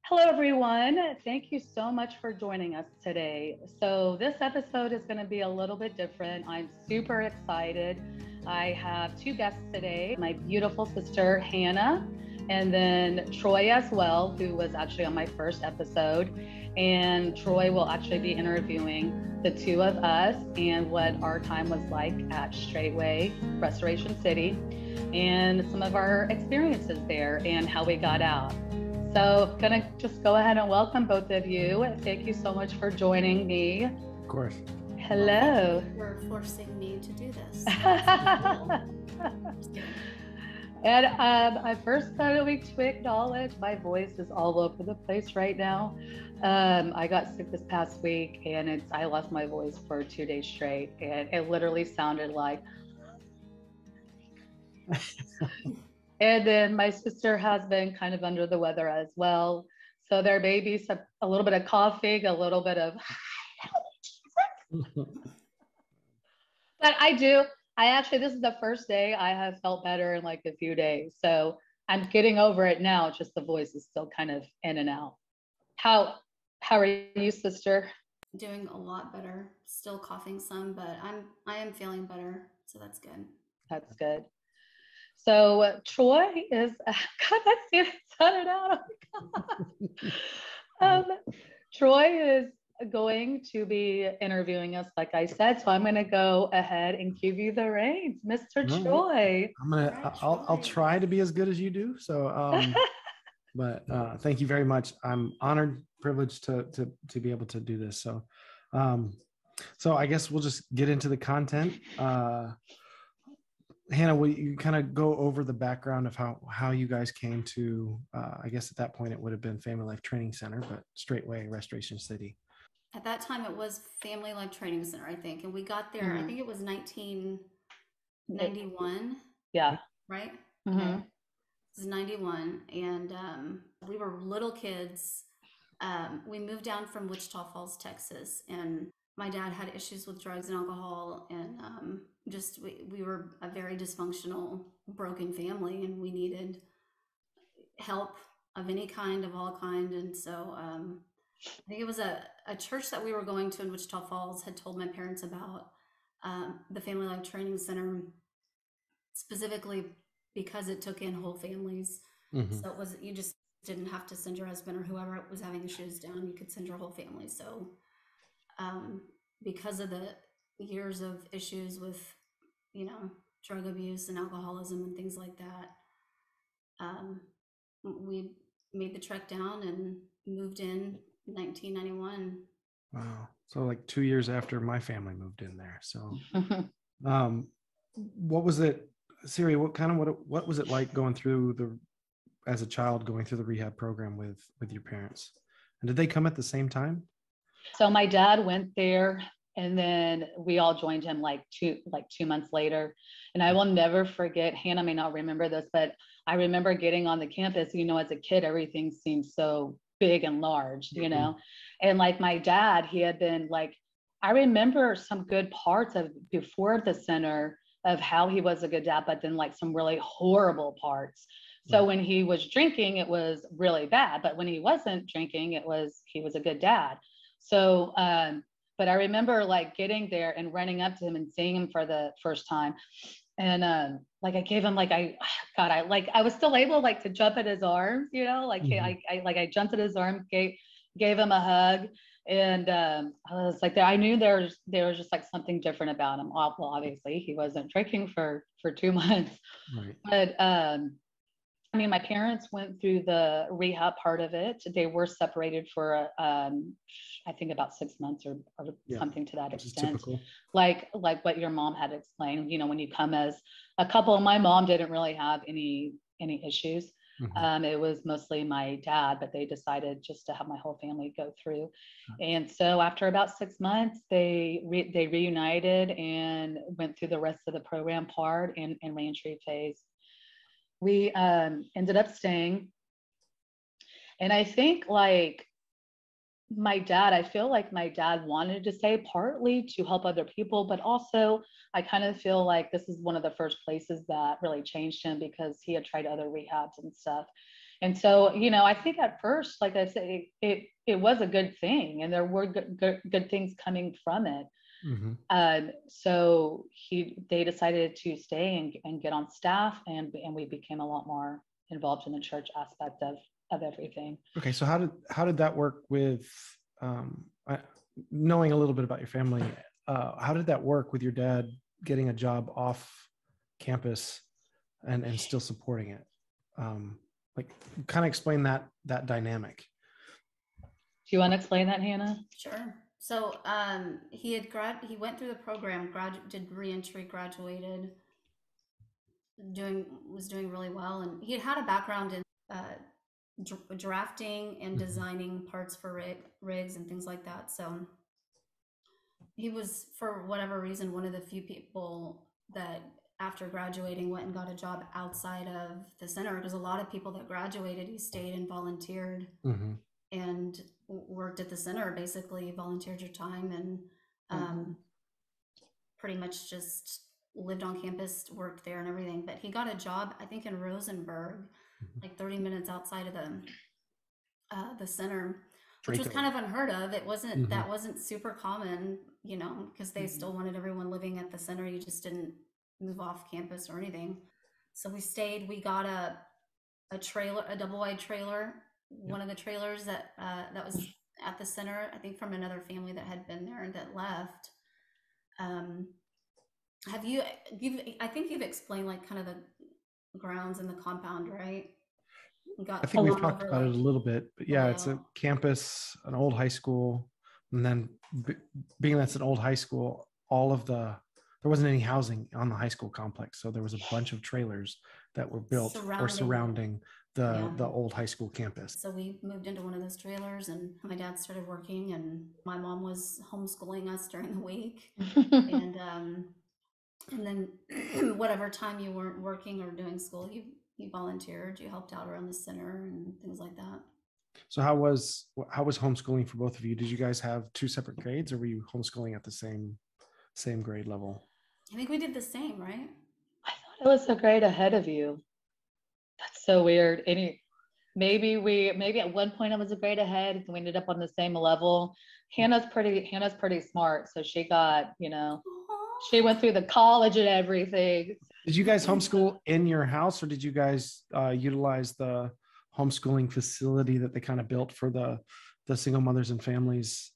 Hello, everyone. Thank you so much for joining us today. So, this episode is going to be a little bit different. I'm super excited. I have two guests today, my beautiful sister, Hannah, and then Troy as well, who was actually on my first episode. And Troy will actually be interviewing the two of us and what our time was like at Straightway, Restoration City, and some of our experiences there and how we got out. So, gonna just go ahead and welcome both of you. Thank you so much for joining me. Of course. Hello. Well, thank you for forcing me to do this. And I first thought we to acknowledge my voice is all over the place right now. I got sick this past week, and I lost my voice for 2 days straight, and it literally sounded like. And then my sister has been kind of under the weather as well. So there may be a little bit of coughing, a little bit of. But this is the first day I have felt better in like a few days. So I'm getting over it now. Just the voice is still kind of in and out. How are you, sister? Doing a lot better. Still coughing some, but I am feeling better. So that's good. That's good. So Troy is, God, I see it sounded out. Troy is going to be interviewing us, like I said. So I'm going to go ahead and give you the reins, Mr. Troy. I'll try to be as good as you do. So, but thank you very much. I'm honored, privileged to be able to do this. So, so I guess we'll just get into the content. Hannah, will you kind of go over the background of how you guys came to, I guess at that point it would have been Family Life Training Center, but Straightway, Restoration City. At that time, it was Family Life Training Center, I think. And we got there, I think it was 1991. Yeah. Right? Mm-hmm. Okay. This is 91. And we were little kids. We moved down from Wichita Falls, Texas. And my dad had issues with drugs and alcohol, and we were a very dysfunctional, broken family, and we needed help of any kind, of all kind. And so I think it was a church that we were going to in Wichita Falls had told my parents about the Family Life Training Center, specifically because it took in whole families. Mm-hmm. So you just didn't have to send your husband or whoever was having issues down. You could send your whole family. So because of the years of issues with, drug abuse and alcoholism and things like that, we made the trek down and moved in 1991. Wow. So like 2 years after my family moved in there. So, what was it, Siri, what was it like going through as a child, going through the rehab program with your parents? And did they come at the same time? So my dad went there, and then we all joined him like 2 months later. And I will never forget, Hannah may not remember this, but I remember getting on the campus, as a kid, everything seemed so big and large, and like my dad, he had been like, I remember some good parts of before the center of how he was a good dad, but then like some really horrible parts. So when he was drinking, it was really bad. But when he wasn't drinking, he was a good dad. So, but I remember like getting there and running up to him and seeing him for the first time. And like I gave him I was still able like to jump at his arms, I jumped at his arm, gave him a hug. And I was like, I knew there was just like something different about him. Well, obviously he wasn't drinking for 2 months, right. But my parents went through the rehab part of it. They were separated for, I think about 6 months or something to that extent. Like what your mom had explained, when you come as a couple, my mom didn't really have any issues. Mm-hmm. It was mostly my dad, but they decided just to have my whole family go through. Mm-hmm. And so after about 6 months, they reunited and went through the rest of the program part and reentry phase. We ended up staying. And I think I feel like my dad wanted to stay partly to help other people, but also I kind of feel like this is one of the first places that really changed him because he had tried other rehabs and stuff. And so, I think at first, like I say, it was a good thing, and there were good things coming from it. So they decided to stay and get on staff, and we became a lot more involved in the church aspect of everything. Okay, so how did that work with knowing a little bit about your family? How did that work with your dad getting a job off campus and still supporting it? Like, kind of explain that dynamic. Do you want to explain that, Hannah? Sure. So he went through the program, did reentry, graduated, was doing really well, and he had a background in drafting and designing parts for rigs and things like that. So he was, for whatever reason, one of the few people that after graduating went and got a job outside of the center, because a lot of people that graduated, you stayed and volunteered and worked at the center, basically volunteered your time and pretty much just lived on campus, worked there and everything. But he got a job, I think, in Rosenberg, like 30 minutes outside of the center, which was kind of unheard of. It wasn't that wasn't super common, because they still wanted everyone living at the center. You just didn't move off campus or anything. So we stayed. We got a trailer, a double wide trailer, one of the trailers that was at the center, I think, from another family that had been there and that left. I think you've explained like kind of the grounds and the compound, right? I think we've talked about it a little bit, but yeah, it's a campus, an old high school, and then being that's an old high school, there wasn't any housing on the high school complex, so there was a bunch of trailers that were built surrounding the old high school campus. So we moved into one of those trailers, and my dad started working, and my mom was homeschooling us during the week, and then whatever time you weren't working or doing school, you volunteered, you helped out around the center and things like that. So how was homeschooling for both of you? Did you guys have two separate grades, or were you homeschooling at the same grade level? I think we did the same, right? I thought it was a grade ahead of you. That's so weird. Maybe at one point I was a grade ahead, and we ended up on the same level. Hannah's pretty smart, so she got, she went through the college and everything. Did you guys homeschool in your house, or did you guys utilize the homeschooling facility that they kind of built for the single mothers and families?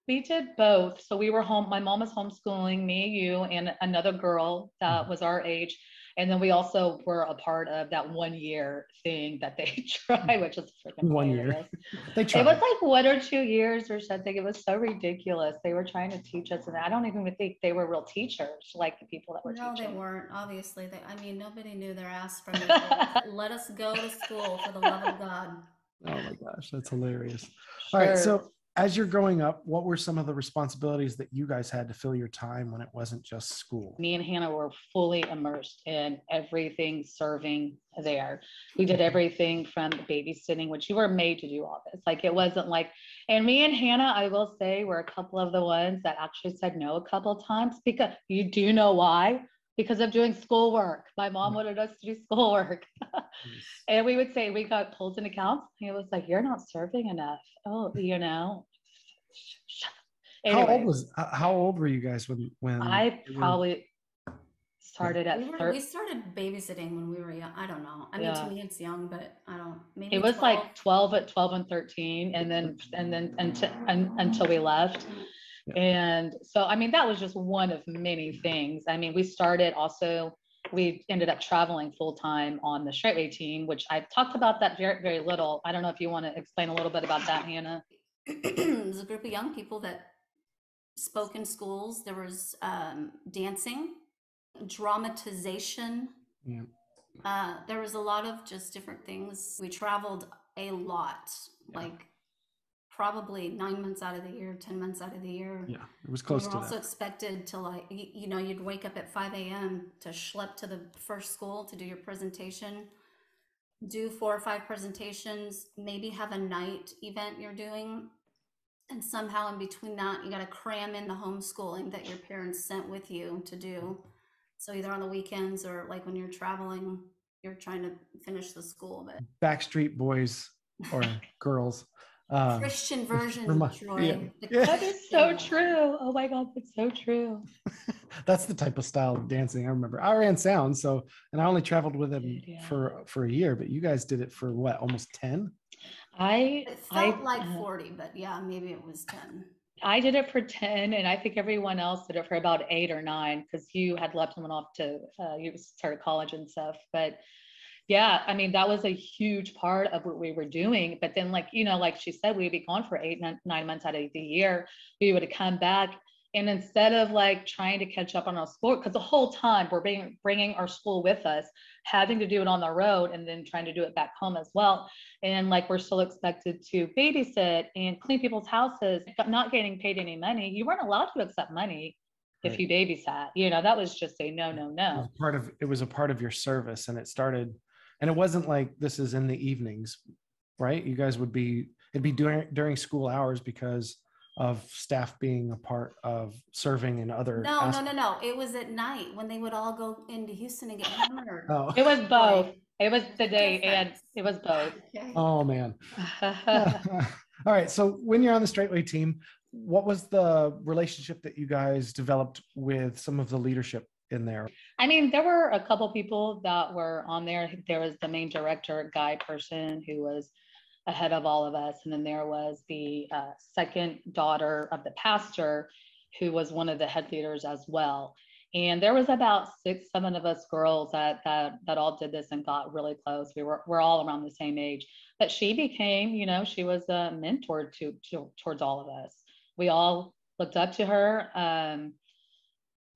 We did both. So we were home. My mom was homeschooling me, you, and another girl that was our age. And then we also were a part of that 1 year thing that they tried, which is freaking 1 year. They tried. It was like 1 or 2 years or something. It was so ridiculous. They were trying to teach us, and I don't even think they were real teachers, like the people that were teaching. No, they weren't. Obviously, nobody knew their ass from their let us go to school, for the love of God. Oh my gosh, that's hilarious. All right, so as you're growing up, what were some of the responsibilities that you guys had to fill your time when it wasn't just school? Me and Hannah were fully immersed in everything serving there. We did everything from babysitting, which you were made to do all this. Like, it wasn't like, and me and Hannah, I will say, were a couple of the ones that actually said no a couple of times, because you do know why? Because of doing schoolwork. My mom wanted us to do schoolwork. And we would say, we got pulled into counseling. It was like, you're not serving enough. Oh, Anyway. How old were you guys when I probably started at we started babysitting when we were young. I don't know. I mean, to me it's young, but I don't, maybe it was 12. Like 12 and 13, and then until we left. And so, I mean, that was just one of many things. I mean, we ended up traveling full time on the Straightway team, which I've talked about that very, very little. I don't know if you want to explain a little bit about that, Hannah. There's a group of young people that spoke in schools. There was dancing, dramatization. There was a lot of just different things. We traveled a lot, like probably 9 months out of the year, 10 months out of the year. Yeah, it was close to that. We were also expected to, like, you'd wake up at 5 a.m. to schlep to the first school to do your presentation, do 4 or 5 presentations, maybe have a night event you're doing. And somehow in between that, you got to cram in the homeschooling that your parents sent with you to do. So either on the weekends or like when you're traveling you're trying to finish the school, but Backstreet Boys or girls. Christian version, Yeah. Troy. The Yeah. That is so true. Oh my God, that's so true. That's the type of style of dancing I remember. I ran sound, so, and I only traveled with them Yeah. for a year, but you guys did it for what, almost 10? It felt like 40, but yeah, maybe it was 10. I did it for 10, and I think everyone else did it for about 8 or 9, because you had left and went off to you started college and stuff. But yeah, I mean, that was a huge part of what we were doing. But then, like, you know, like she said, we'd be gone for 8, 9 months out of the year. We would come back. And instead of like trying to catch up on our school, because the whole time we're bringing our school with us, having to do it on the road and then trying to do it back home as well. And like, we're still expected to babysit and clean people's houses, not getting paid any money. You weren't allowed to accept money if you babysat, you know, that was just a no, no, no. It was a part of your service, and it started, and it wasn't like this is in the evenings, right? You guys it'd be during school hours because of staff being a part of serving in other No. It was at night when they would all go into Houston and get hammered. Oh. It was both. It was the day and Difference. it was both. Okay. Oh man. All right. So when you're on the Straightway team, what was the relationship that you guys developed with some of the leadership in there? I mean, there were a couple people that were on there. There was the main director, guy person, who was ahead of all of us. And then there was the second daughter of the pastor, who was one of the head leaders as well. And there was about 6, 7 of us girls that all did this and got really close. We're all around the same age. But she became, you know, she was a mentor towards all of us. We all looked up to her.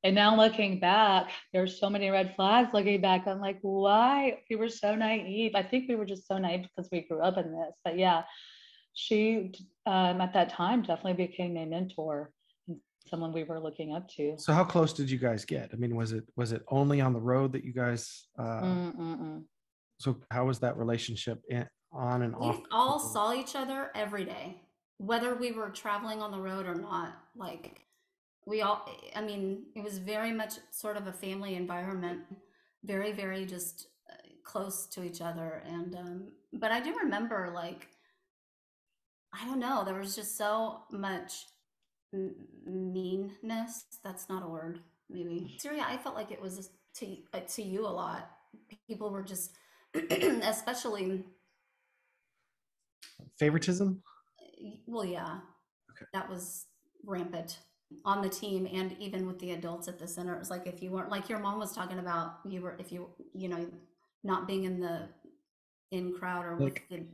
And now looking back, there's so many red flags looking back. I'm like, why? We were so naive. I think we were just so naive because we grew up in this. But yeah, she at that time definitely became a mentor and someone we were looking up to. So how close did you guys get? I mean, was it only on the road that you guys so how was that relationship on and off? We all saw each other every day, whether we were traveling on the road or not. Like, I mean, it was very much sort of a family environment, very, very just close to each other. And, but I do remember, like, I don't know, there was just so much meanness. That's not a word, maybe. Syria, I felt like it was to you a lot. People were just, especially Favoritism? well, yeah, Okay. that was rampant on the team and even with the adults at the center. It was like, if you weren't, like your mom was talking about, if you know, not being in the crowd or with the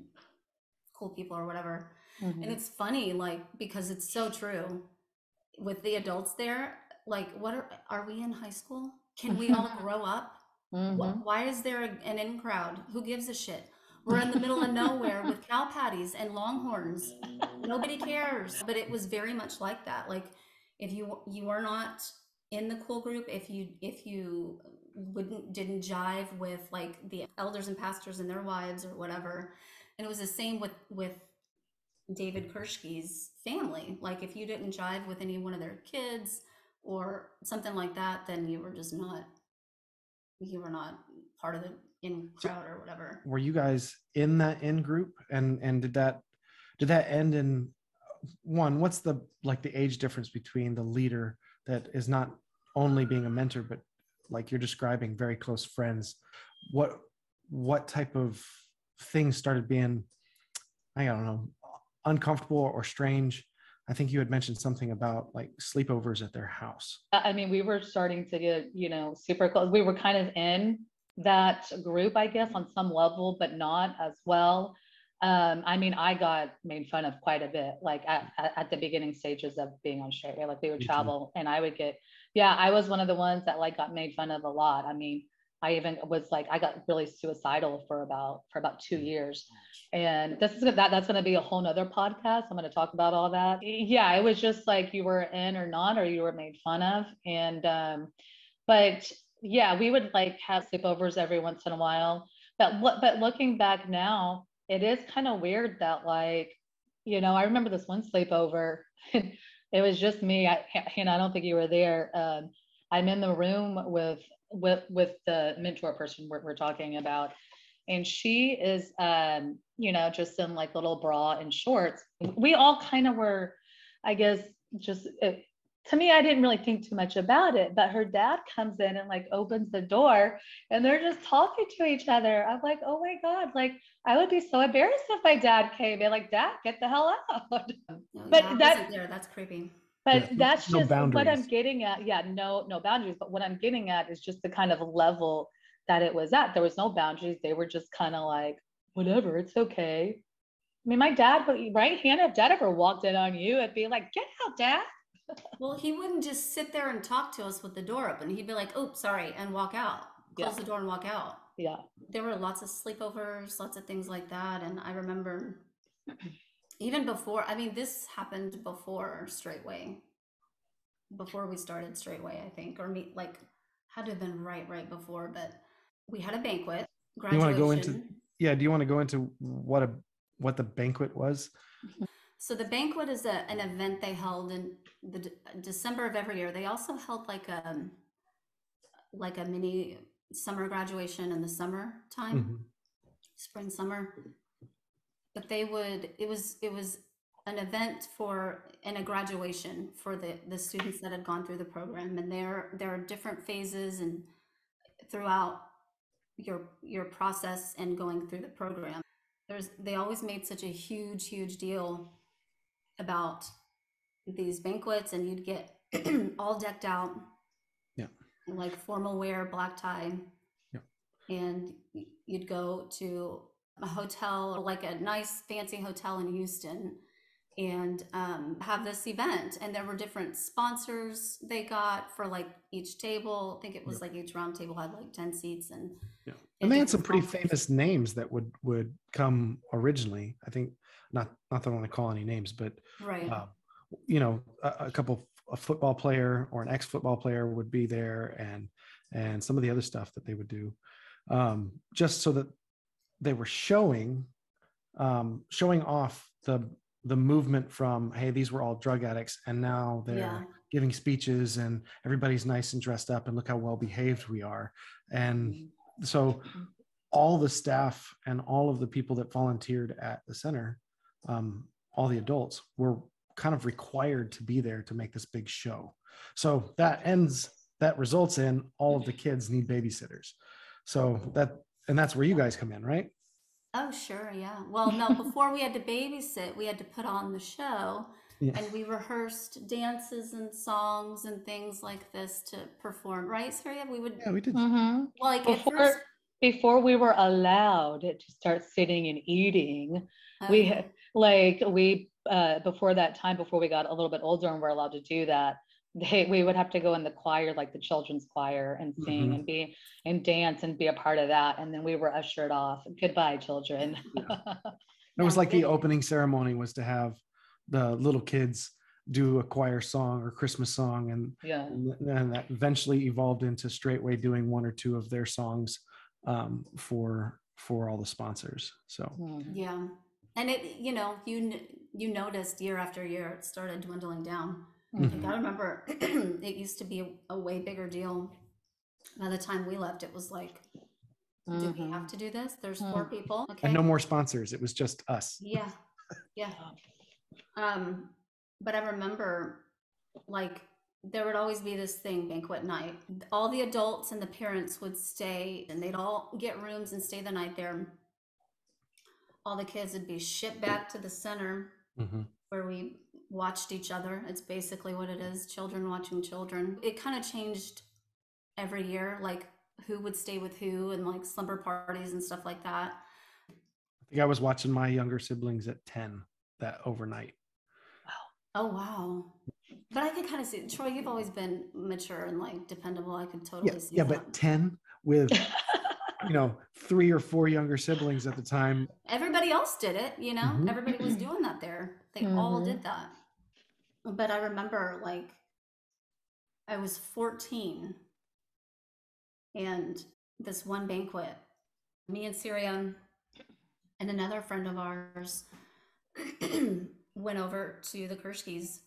cool people or whatever. Mm-hmm. And it's funny, like, because it's so true with the adults there. Like, what are we in high school? Can we all grow up? Mm-hmm. Why is there an in crowd? Who gives a shit? We're in the middle of nowhere with cow patties and longhorns. Nobody cares. But it was very much like that. Like, if you were not in the cool group, if you didn't jive with like the elders and pastors and their wives or whatever. And it was the same with David Kirschke's family. Like, if you didn't jive with any one of their kids or something like that, then you were not part of the in crowd or whatever. Were you guys in that in group, and did that end in one? What's the age difference between the leader that is not only being a mentor, but like you're describing, very close friends? What type of things started being, I don't know, uncomfortable or strange? I think you had mentioned something about like sleepovers at their house. I mean, we were starting to get, super close. We were kind of in that group, I guess, on some level, but not as well. I mean, I got made fun of quite a bit, like at the beginning stages of being on Straightway. Like, we would travel and I would get, I was one of the ones that like got made fun of a lot. I mean, I even was like, I got really suicidal for about 2 years. And that's going to be a whole nother podcast. I'm going to talk about all that. Yeah, it was just like you were in or not, or you were made fun of. And, but yeah, we would like have sleepovers every once in a while. But looking back now, it is kind of weird that like, I remember this one sleepover. It was just me. I don't think you were there. I'm in the room with with the mentor person we're talking about. And she is, just in like little bra and shorts. We all kind of were, I guess, just to me, I didn't really think too much about it, but her dad comes in and like opens the door and they're just talking to each other. I'm like, oh my God, like I would be so embarrassed if my dad came in, like, Dad, get the hell out. No, But yeah, I that, wasn't there. That's creepy. but Yeah, that's no just what I'm boundaries. getting at. Yeah, no boundaries. But what I'm getting at is just the kind of level that it was at. There was no boundaries. They were just kind of like, whatever, it's okay. I mean, my dad, right, Hannah, if dad ever walked in on you, it'd be like, get out, Dad. Well, he wouldn't just sit there and talk to us with the door open. He'd be like, "Oh, sorry," and walk out, close the door and walk out. Yeah. There were lots of sleepovers, lots of things like that. And I remember even before, I mean, this happened before Straightway, before we started Straightway, I think, or me, like, had to have been right before, but we had a banquet, You want to go into, graduation. do you want to go into what the banquet was? So the banquet is an event they held in the December of every year. They also held like a mini summer graduation in the summer time, spring, summer. But it was an event and a graduation for the students that had gone through the program. And there are different phases and throughout your process and going through the program. They always made such a huge deal about these banquets, and you'd get all decked out, Yeah. like formal wear, black tie. Yeah. And you'd go to a hotel, like a nice fancy hotel in Houston, and have this event. And there were different sponsors they got for like each table. I think it was like each round table had like 10 seats, and And they had some pretty famous names that would come originally. I think not that I want to call any names, but right. A couple, a football player or an ex-football player would be there, and some of the other stuff that they would do, just so that they were showing off the movement from, hey, these were all drug addicts, and now they're giving speeches and everybody's nice and dressed up and look how well behaved we are. And so all the staff and all of the people that volunteered at the center, all the adults, were kind of required to be there to make this big show. So that results in all of the kids need babysitters. So that's where you guys come in, right? Oh, sure, yeah. Well, no, before we had to babysit, we had to put on the show, and we rehearsed dances and songs and things like this to perform, right, Surya? We did. Mm-hmm. Like at first, before we were allowed to start sitting and eating, yeah. before that time, before we got a little bit older and we're allowed to do that, we would have to go in the choir, like the children's choir, and sing and be and dance and be a part of that. And then we were ushered off. Goodbye, children. It was like the opening ceremony was to have the little kids do a choir song or Christmas song, and that eventually evolved into Straightway doing one or two of their songs for all the sponsors. So yeah, and it you noticed year after year it started dwindling down. Like I remember it used to be a way bigger deal. By the time we left, it was like, do we have to do this? There's 4 people. Okay. And no more sponsors. It was just us. Yeah. But I remember, like, there would always be this thing, banquet night. All the adults and the parents would stay, and they'd all get rooms and stay the night there. All the kids would be shipped back to the center where we watched each other. It's basically what it is, children watching children. It kind of changed every year, like who would stay with who, and like slumber parties and stuff like that. I think I was watching my younger siblings at 10 that overnight. Wow. Oh, wow. But I could kind of see, Troy, you've always been mature and like dependable. I could totally see that. But 10 with 3 or 4 younger siblings at the time. Everybody else did it, everybody was doing that there. They all did that. But I remember, like, I was 14, and this one banquet, me and Syria and another friend of ours went over to the Kershkis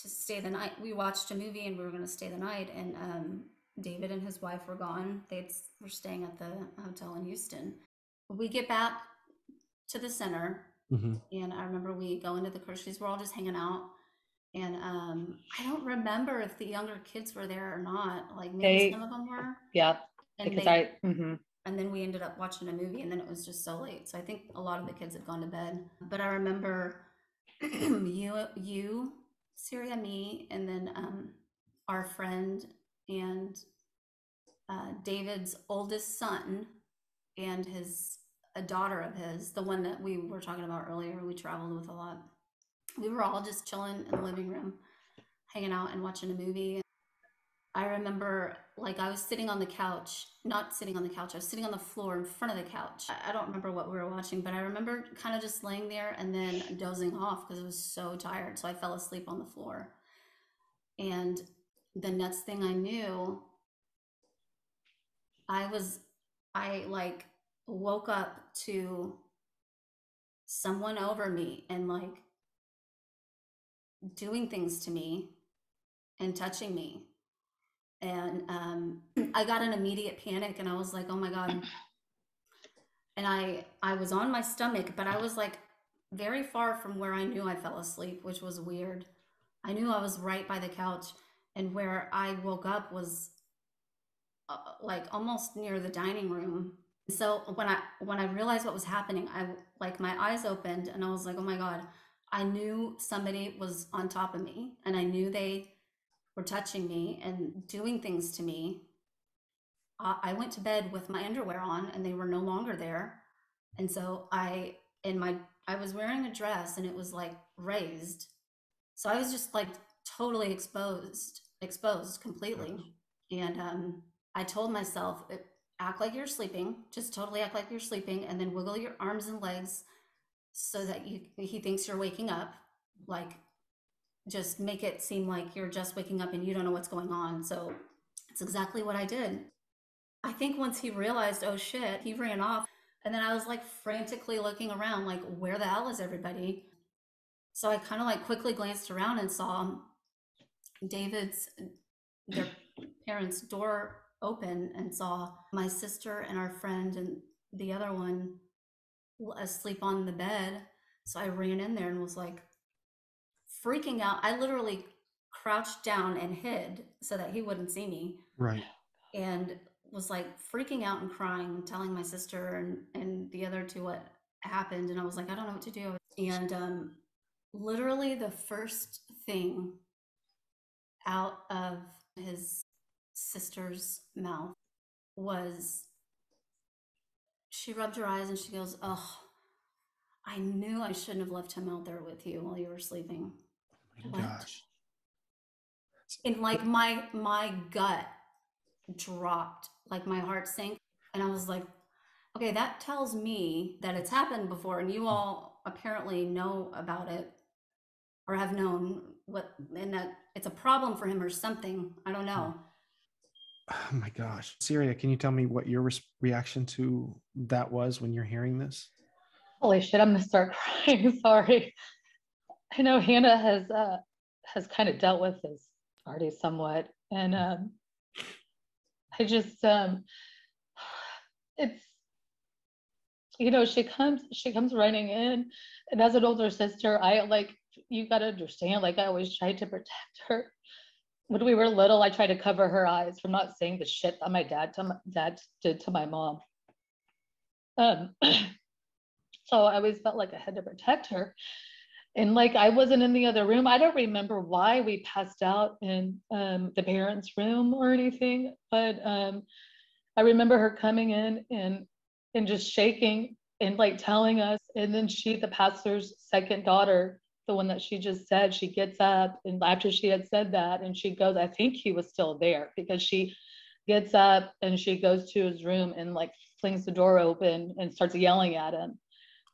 to stay the night. We watched a movie and we were going to stay the night, and David and his wife were gone. Were staying at the hotel in Houston. We get back to the center, and I remember we go into the groceries. We're all just hanging out, and I don't remember if the younger kids were there or not. Like maybe some of them were. Yeah, and because and then we ended up watching a movie, and then it was just so late. So I think a lot of the kids had gone to bed. But I remember you, Syria, me, and then our friend and David's oldest son and a daughter of his, the one that we were talking about earlier, we traveled with a lot. We were all just chilling in the living room, hanging out and watching a movie. I remember like I was sitting on the couch, not sitting on the couch, I was sitting on the floor in front of the couch. I don't remember what we were watching, but I remember kind of just laying there and then dozing off because I was so tired. So I fell asleep on the floor. And the next thing I knew, I like woke up to someone over me and like doing things to me and touching me. And I got an immediate panic and I was like, oh my God. And I was on my stomach, but I was like very far from where I knew I fell asleep, which was weird. I knew I was right by the couch, and where I woke up was like almost near the dining room. So when I realized what was happening, I like my eyes opened and I was like, oh my God, I knew somebody was on top of me and I knew they were touching me and doing things to me. I went to bed with my underwear on and they were no longer there. And so I was wearing a dress and it was like raised. So I was just like totally exposed completely. And I told myself, act like you're sleeping, just totally act like you're sleeping, and then wiggle your arms and legs so that he thinks you're waking up. Like, just make it seem like you're just waking up and you don't know what's going on. So it's exactly what I did. I think once he realized, oh shit, he ran off. And then I was like frantically looking around, like, where the hell is everybody? So I kind of like quickly glanced around and saw their parents' door open and saw my sister and our friend and the other one asleep on the bed. So I ran in there and was like freaking out. I literally crouched down and hid so that he wouldn't see me. Right. And was like freaking out and crying, telling my sister and the other two what happened. And I was like, I don't know what to do. And literally the first thing out of his sister's mouth was, she rubbed her eyes and she goes, oh, I knew I shouldn't have left him out there with you while you were sleeping. Oh my gosh. And like my gut dropped, like my heart sank, and I was like, okay, that tells me that it's happened before and you all apparently know about it or have known what, and that it's a problem for him or something. I don't know. Oh my gosh. Syria, can you tell me what your reaction to that was when you're hearing this? Holy shit, I'm gonna start crying. Sorry. I know Hannah has kind of dealt with this already somewhat. And I just it's, you know, she comes running in, and as an older sister, I like, you gotta understand, like I always tried to protect her. When we were little, I tried to cover her eyes from not saying the shit that my dad did to my mom. So I always felt like I had to protect her. And like I wasn't in the other room. I don't remember why we passed out in the parents' room or anything, but I remember her coming in and just shaking and like telling us. And then the pastor's second daughter, the one that she just said, she gets up and after she had said that, and she goes, I think he was still there, because she gets up and she goes to his room and like flings the door open and starts yelling at him.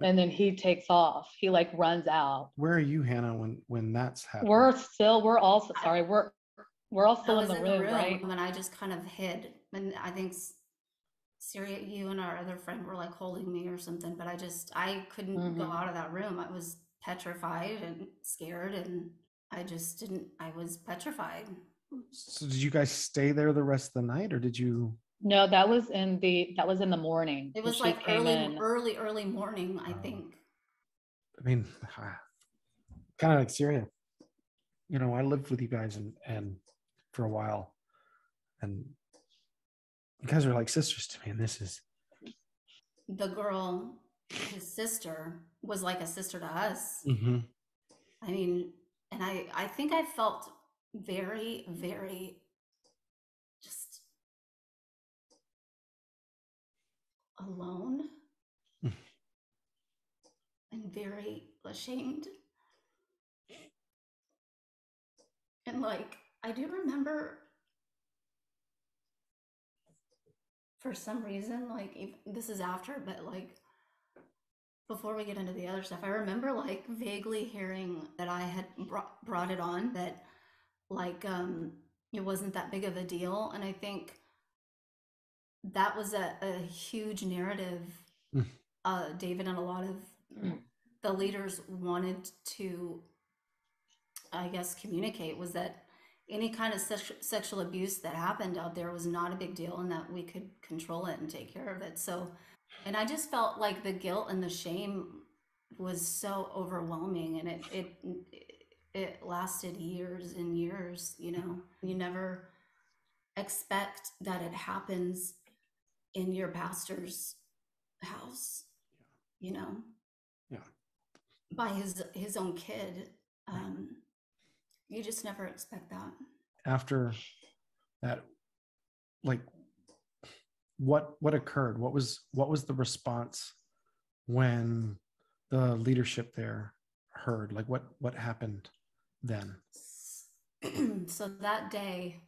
And then he takes off. He like runs out. Where are you, Hannah, when that's happening? We're all still in the room, right? And I just kind of hid. And I think Syria, you and our other friend were like holding me or something, but I couldn't go out of that room. I was petrified and scared, and I was petrified. So did you guys stay there the rest of the night, or did you? No, that was in the morning. It was She like came in. early morning, I think. I mean, kind of like Syria. You know, I lived with you guys and for a while, and you guys are like sisters to me. And this is The girl, his sister, was like a sister to us. Mhm. I mean, and I think I felt very, very just alone and very ashamed. And like, I do remember for some reason, like, this is after, but like, before we get into the other stuff, I remember like vaguely hearing that I had brought it on, that like, it wasn't that big of a deal. And I think that was a huge narrative Mm. David and a lot of the leaders wanted to, I guess, communicate, was that any kind of sexual abuse that happened out there was not a big deal, and that we could control it and take care of it. So, and I just felt like the guilt and the shame was so overwhelming, and it lasted years and years. You know, you never expect that it happens in your pastor's house, you know, Yeah. by his own kid. You just never expect that. After that, like, what occurred? What was the response when the leadership there heard? Like, what happened then? So that day,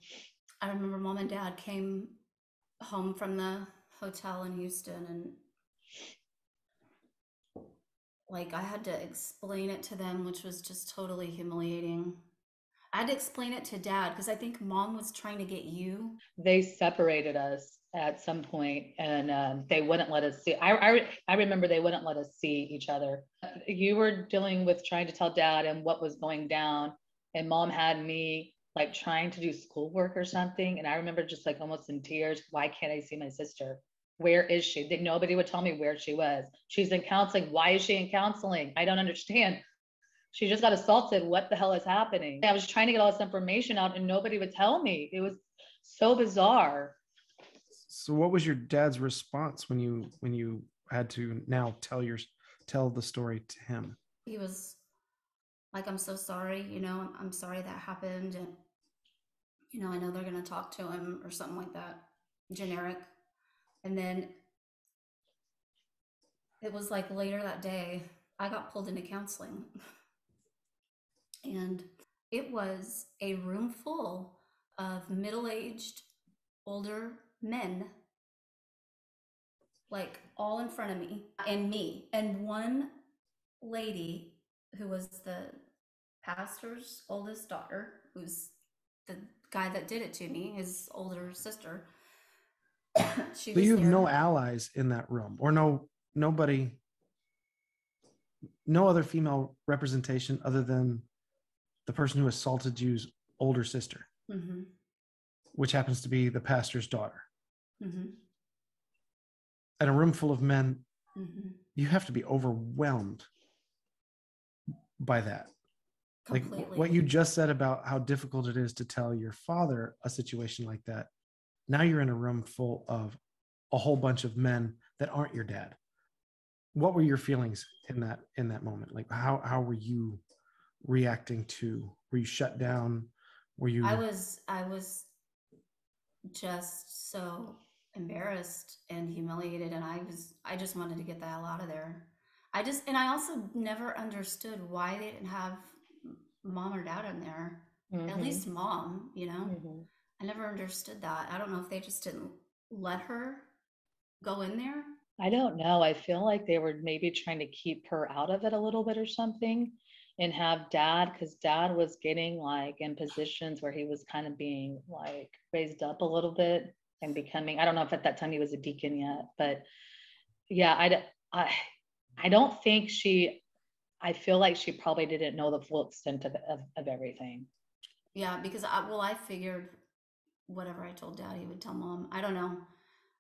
I remember mom and dad came home from the hotel in Houston, and like I had to explain it to them, which was just totally humiliating. I had to explain it to dad because I think mom was trying to get you. They separated us at some point, and they wouldn't let us see. I remember they wouldn't let us see each other. You were dealing with trying to tell dad and what was going down, and mom had me like trying to do schoolwork or something. And I remember just like almost in tears. Why can't I see my sister? Where is she? Nobody would tell me where she was. She's in counseling. Why is she in counseling? I don't understand. She just got assaulted. What the hell is happening? I was trying to get all this information out and nobody would tell me. It was so bizarre. So what was your dad's response when you had to now tell the story to him? He was like, I'm so sorry, you know, I'm sorry that happened. And, you know, I know they're going to talk to him or something like that, generic. And then it was like later that day, I got pulled into counseling. And it was a room full of middle-aged, older men, like all in front of me, and one lady who was the pastor's oldest daughter, who's the guy that did it to me, his older sister. She So was you have there. no allies in that room, or nobody, no other female representation other than the person who assaulted you's older sister, Mm-hmm. which happens to be the pastor's daughter. Mm-hmm. And a room full of men, Mm-hmm. you have to be overwhelmed by that. Completely. Like what you just said about how difficult it is to tell your father a situation like that. Now you're in a room full of a whole bunch of men that aren't your dad. What were your feelings in that moment? Like how were you reacting to? Were you shut down? Were you? I was just so embarrassed and humiliated, and I just wanted to get the hell out of there. And I also never understood why they didn't have mom or dad in there. Mm-hmm. At least mom, you know. Mm-hmm. I never understood that. I don't know if they just didn't let her go in there. I don't know. I feel like they were maybe trying to keep her out of it a little bit or something, and have dad, because dad was getting like in positions where he was kind of being like raised up a little bit and becoming, I don't know if at that time he was a deacon yet, but yeah, I don't think I feel like she probably didn't know the full extent of everything. Yeah, because I figured whatever I told Dad, he would tell Mom. I don't know.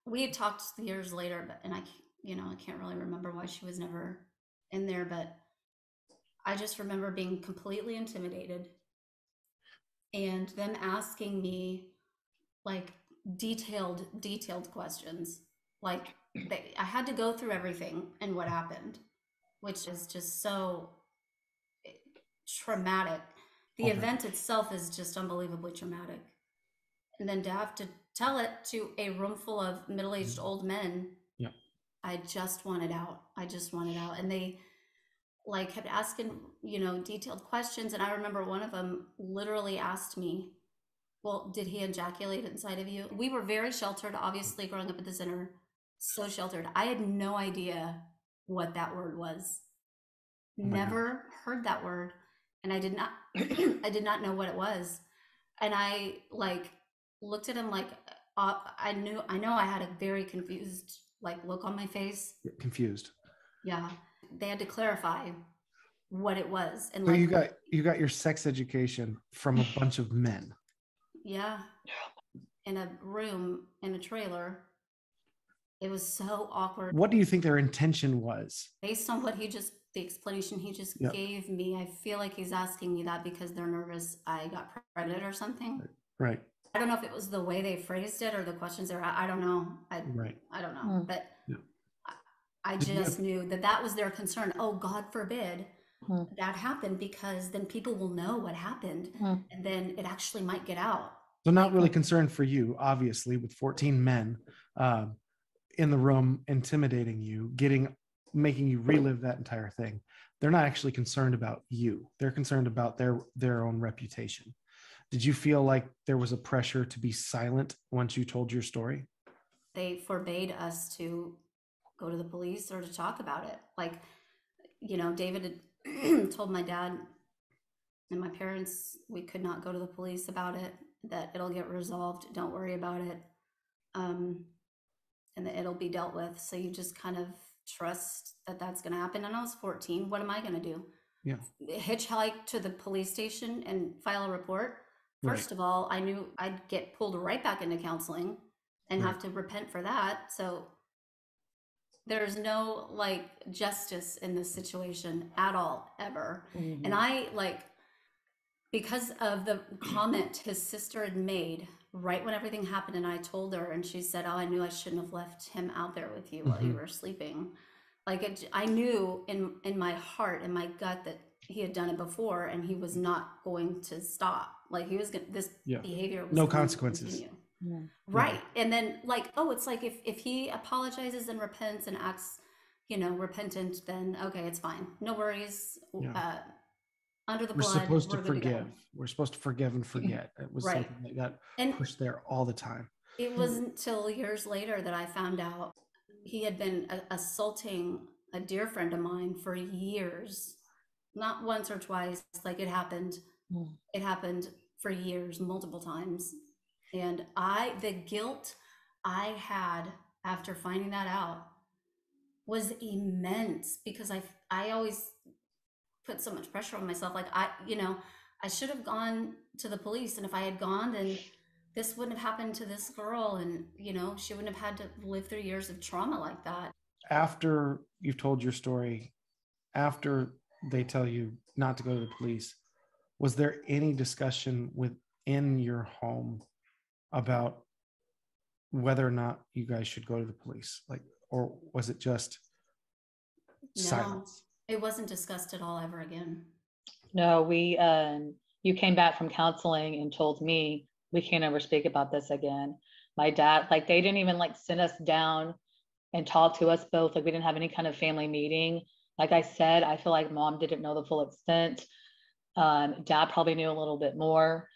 We had talked years later, but I can't really remember why she was never in there, but I just remember being completely intimidated and them asking me like detailed questions. Like I had to go through everything and what happened, which is just so traumatic. The Okay. event itself is just unbelievably traumatic. And then to have to tell it to a room full of middle-aged old men, Yeah. I just wanted out. I just wanted out. And they like kept asking, detailed questions. And I remember one of them literally asked me, well, did he ejaculate inside of you? We were very sheltered, obviously, growing up at the center, so sheltered. I had no idea what that word was. Oh my gosh. Never heard that word. And I did not I did not know what it was. And I like looked at him like I know I had a very confused like look on my face. Confused. Yeah. They had to clarify what it was. And So like you got your sex education from a bunch of men. yeah, in a room in a trailer. It was so awkward. What do you think their intention was? Based on the explanation he just Yep. gave me, I feel like he's asking me that because they're nervous I got pregnant or something. Right. I don't know if it was the way they phrased it or the questions they were. I don't know. Right. I don't know. But Yeah. I just knew that was their concern. Oh, God forbid that happened, because then people will know what happened and then it actually might get out. So not really concerned for you, obviously, with 14 men in the room intimidating you, making you relive that entire thing. They're not actually concerned about you. They're concerned about their own reputation. Did you feel like there was a pressure to be silent once you told your story? They forbade us to go to the police or to talk about it. Like, David had told my dad and my parents we could not go to the police about it, that it'll get resolved. Don't worry about it. And that it'll be dealt with. So you just kind of trust that that's going to happen. And I was 14. What am I going to do? Yeah. Hitchhike to the police station and file a report? First of all, I knew I'd get pulled right back into counseling and have to repent for that. So there's no like justice in this situation at all, ever. And I because of the comment his sister had made right when everything happened, and I told her, and she said, oh, I knew I shouldn't have left him out there with you while you were sleeping. I knew in my heart, in my gut, that he had done it before and he was not going to stop. Like he was going to, this behavior was no consequences. Yeah. Right. And then it's like if he apologizes and repents and acts, repentant, then okay, it's fine. No worries. Yeah. Under the We're blood, supposed to forgive. We're supposed to forgive and forget. It was right. something that got pushed there all the time. It wasn't until years later that I found out he had been assaulting a dear friend of mine for years, not once or twice. Like it happened for years, multiple times. And the guilt I had after finding that out was immense, because I always put so much pressure on myself. Like I should have gone to the police, and if I had gone, then this wouldn't have happened to this girl, and she wouldn't have had to live through years of trauma like that. After you've told your story, after they tell you not to go to the police, was there any discussion within your home about whether or not you guys should go to the police? Or was it just silence? It wasn't discussed at all ever again. No, you came back from counseling and told me we can't ever speak about this again. My dad, they didn't even send us down and talk to us both. We didn't have any kind of family meeting. Like I said, I feel like mom didn't know the full extent. Dad probably knew a little bit more.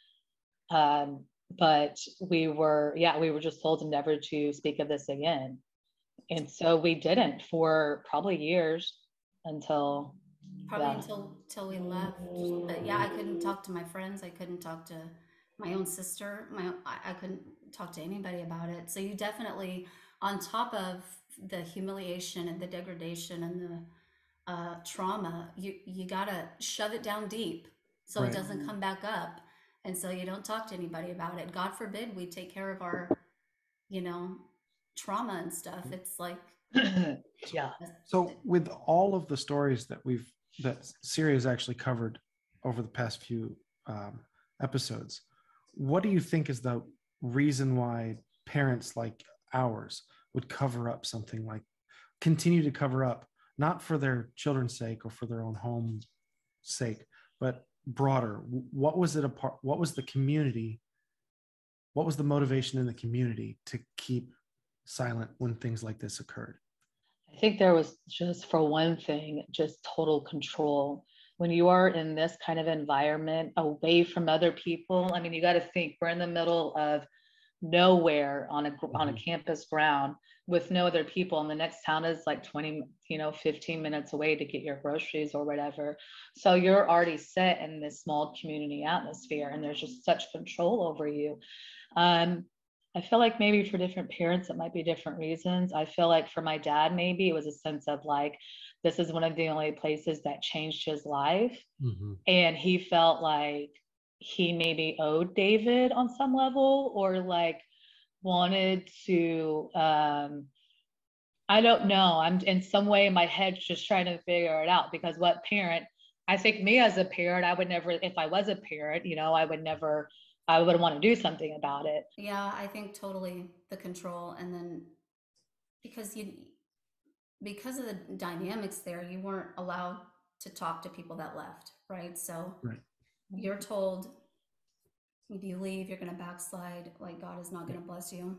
But we were just told never to speak of this again. And so we didn't for probably years until we left. But yeah, I couldn't talk to my friends. I couldn't talk to my own sister. I couldn't talk to anybody about it. So you definitely, on top of the humiliation and the degradation and the trauma, you gotta shove it down deep so it doesn't come back up. And so you don't talk to anybody about it. God forbid we take care of our, you know, trauma and stuff. It's like, Yeah. So with all of the stories that Siri has actually covered over the past few episodes, what do you think is the reason why parents like ours would continue to cover up, not for their children's sake or for their own home sake, but broader? What was the community? What was the motivation in the community to keep silent when things like this occurred? I think there was, just for one thing, just total control. When you are in this kind of environment away from other people, I mean, you got to think we're in the middle of nowhere on a campus ground with no other people, and the next town is like 20, 15 minutes away to get your groceries or whatever. So you're already set in this small community atmosphere, and there's just such control over you. I feel like maybe for different parents, it might be different reasons. I feel like for my dad, maybe it was a sense of like, this is one of the only places that changed his life. Mm-hmm. And he felt like he maybe owed David on some level, or like wanted to, I don't know. I'm in some way, my head's just trying to figure it out, because what parent, I think me as a parent, I would never, if I was a parent, I would want to do something about it. Yeah, I think totally the control. And then because because of the dynamics there, you weren't allowed to talk to people that left, right? So Right. you're told if you leave, you're going to backslide. Like, God is not going to bless you.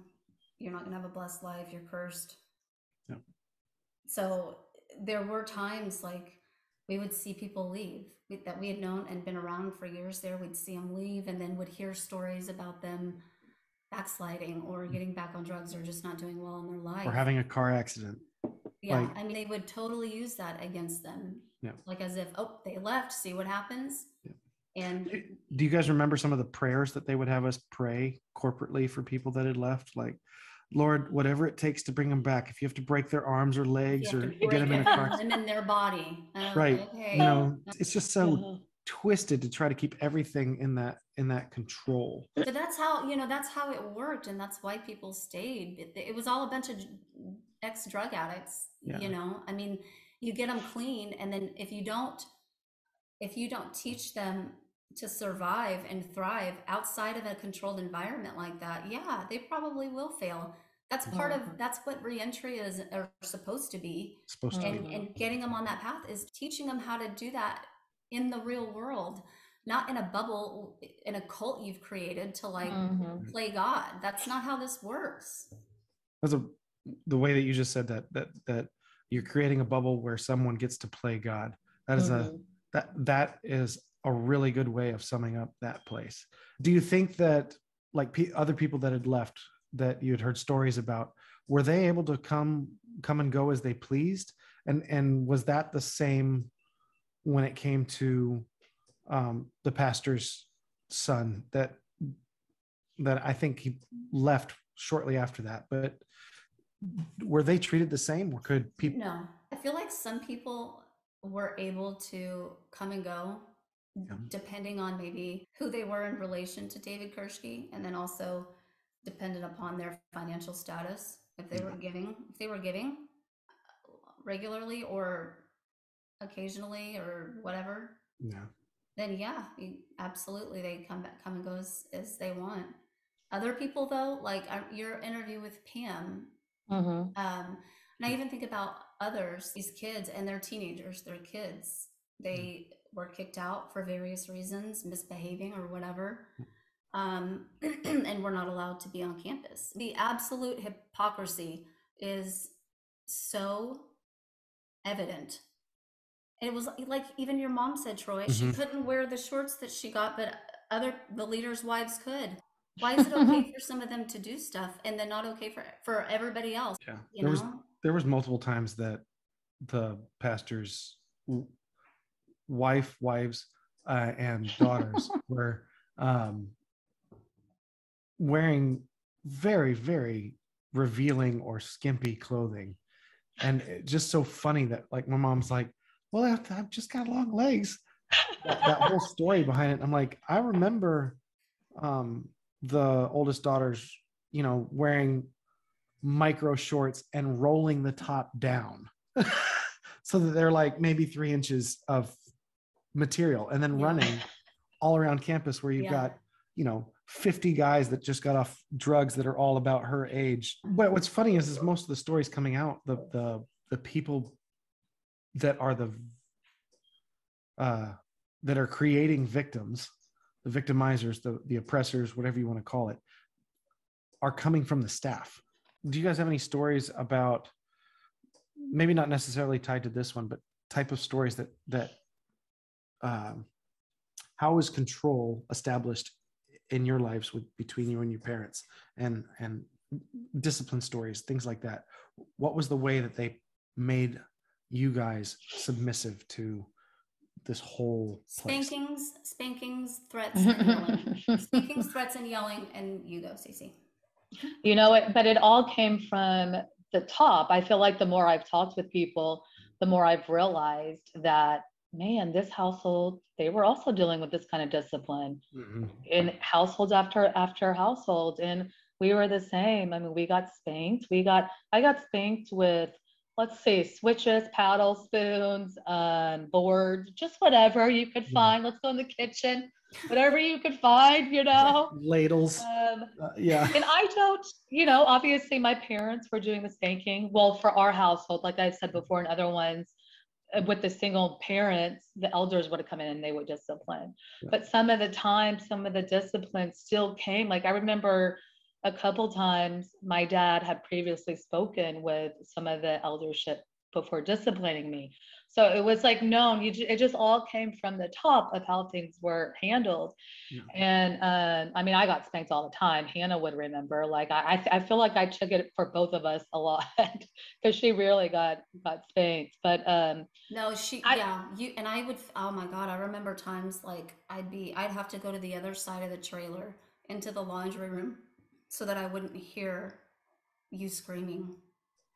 You're not going to have a blessed life. You're cursed. Yeah. So there were times like we would see people leave that we had known and been around for years there. We'd see them leave, and then would hear stories about them backsliding or getting back on drugs or just not doing well in their life. Or having a car accident. Yeah. I mean, they would totally use that against them. Yeah. Like as if, oh, they left, see what happens. Yeah. And do you guys remember some of the prayers that they would have us pray corporately for people that had left? Like, Lord, whatever it takes to bring them back. If you have to break their arms or legs or get them in a car, them in their body. Right. Okay. It's just so twisted to try to keep everything in that control. But that's how, that's how it worked. And that's why people stayed. It was all a bunch of ex-drug addicts, I mean, you get them clean. And then if you don't teach them to survive and thrive outside of a controlled environment like that, yeah, they probably will fail. That's that's what reentry is are supposed to be. And getting them on that path is teaching them how to do that in the real world, not in a bubble, in a cult you've created to like play God. That's not how this works. That's the way that you just said that you're creating a bubble where someone gets to play God. That is that is a really good way of summing up that place. Do you think that like other people that had left that you had heard stories about, were they able to come and go as they pleased? And was that the same when it came to the pastor's son that I think he left shortly after that, but were they treated the same, or could people? No, I feel like some people were able to come and go depending on maybe who they were in relation to David Kurschke, and then also dependent upon their financial status. If they were giving regularly or occasionally or whatever, then absolutely they come and go as they want. Other people though, like your interview with Pam, and I even think about others, these kids, and they're teenagers, they're kids. They were kicked out for various reasons, misbehaving or whatever. And we're not allowed to be on campus. The absolute hypocrisy is so evident. It was like, even your mom said, Troy, she couldn't wear the shorts that she got, but the leaders' wives could. Why is it okay for some of them to do stuff and then not okay for everybody else? Yeah, there was multiple times that the pastor's wives and daughters were wearing very, very revealing or skimpy clothing, and it's just so funny that like my mom's like, well, I've just got long legs. That whole story behind it. I'm like, I remember the oldest daughter's, wearing micro shorts and rolling the top down so that they're like maybe 3 inches of material, and then running all around campus where you've got 50 guys that just got off drugs that are all about her age. But what's funny is most of the stories coming out, the people that are that are creating victims, the victimizers, the oppressors, whatever you want to call it, are coming from the staff. Do you guys have any stories about, maybe not necessarily tied to this one, but type of stories that how is control established in your lives between you and your parents, and discipline stories, things like that? What was the way that they made you guys submissive to this whole place? Spankings, threats, and yelling. Spankings, threats, and yelling. And you go, CiCi. But it all came from the top. I feel like the more I've talked with people, the more I've realized that, man, this household, they were also dealing with this kind of discipline in households after household. And we were the same. I mean, we got spanked. I got spanked with, let's see, switches, paddle spoons, boards, just whatever you could find. Let's go in the kitchen, whatever you could find, ladles. And I don't, obviously my parents were doing the spanking. Well, for our household, like I've said before, in other ones, with the single parents, the elders would have come in and they would discipline. But some of the time, some of the discipline still came. Like I remember a couple times my dad had previously spoken with some of the eldership before disciplining me. So it was like known, it just all came from the top of how things were handled. And I mean, I got spanked all the time. Hannah would remember, like I feel like I took it for both of us a lot because she really got spanked. But no, you and I would, oh my God, I remember times like I'd have to go to the other side of the trailer into the laundry room so that I wouldn't hear you screaming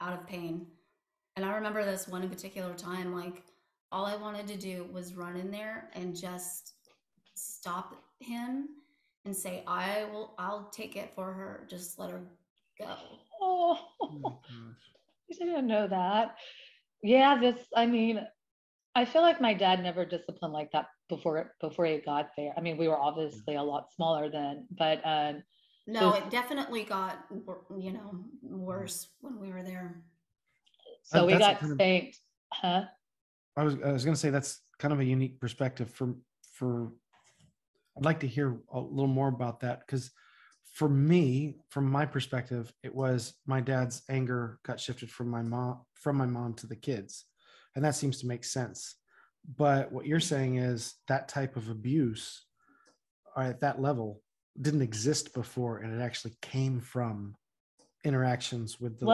out of pain. And I remember this one in particular time, like all I wanted to do was run in there and just stop him and say, I'll take it for her. Just let her go. Oh I didn't know that. Yeah, I mean, I feel like my dad never disciplined like that before he got there. I mean, we were obviously a lot smaller then, but no, it definitely got, worse when we were there. So we got spanked, huh? I was going to say that's kind of a unique perspective for. I'd like to hear a little more about that, because for me, from my perspective, it was my dad's anger got shifted from my mom to the kids, and that seems to make sense. But what you're saying is that type of abuse, or at that level, didn't exist before, and it actually came from interactions with the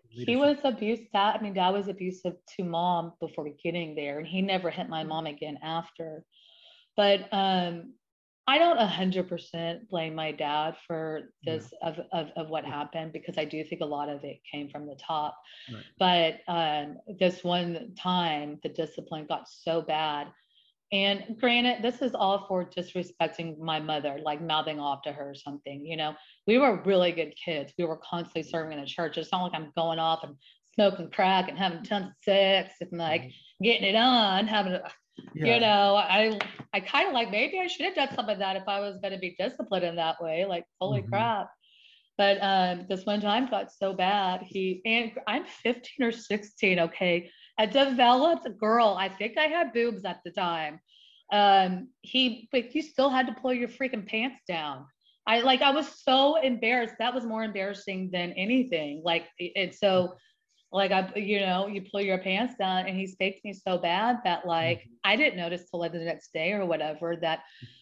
he was abusive. Dad was abusive to mom before getting there, and he never hit my mom again after. But I don't 100% blame my dad for this of what happened, because I do think a lot of it came from the top. But this one time the discipline got so bad. And granted, this is all for disrespecting my mother, like mouthing off to her or something. We were really good kids. We were constantly serving in the church. It's not like I'm going off and smoking crack and having tons of sex and like getting it on, I kind of like, maybe I should have done some of that if I was going to be disciplined in that way. Like, holy crap. But this one time got so bad. And I'm 15 or 16. Okay. A developed girl. I think I had boobs at the time. But you still had to pull your freaking pants down. I was so embarrassed. That was more embarrassing than anything. You pull your pants down, and he spanked me so bad that I didn't notice till the next day or whatever that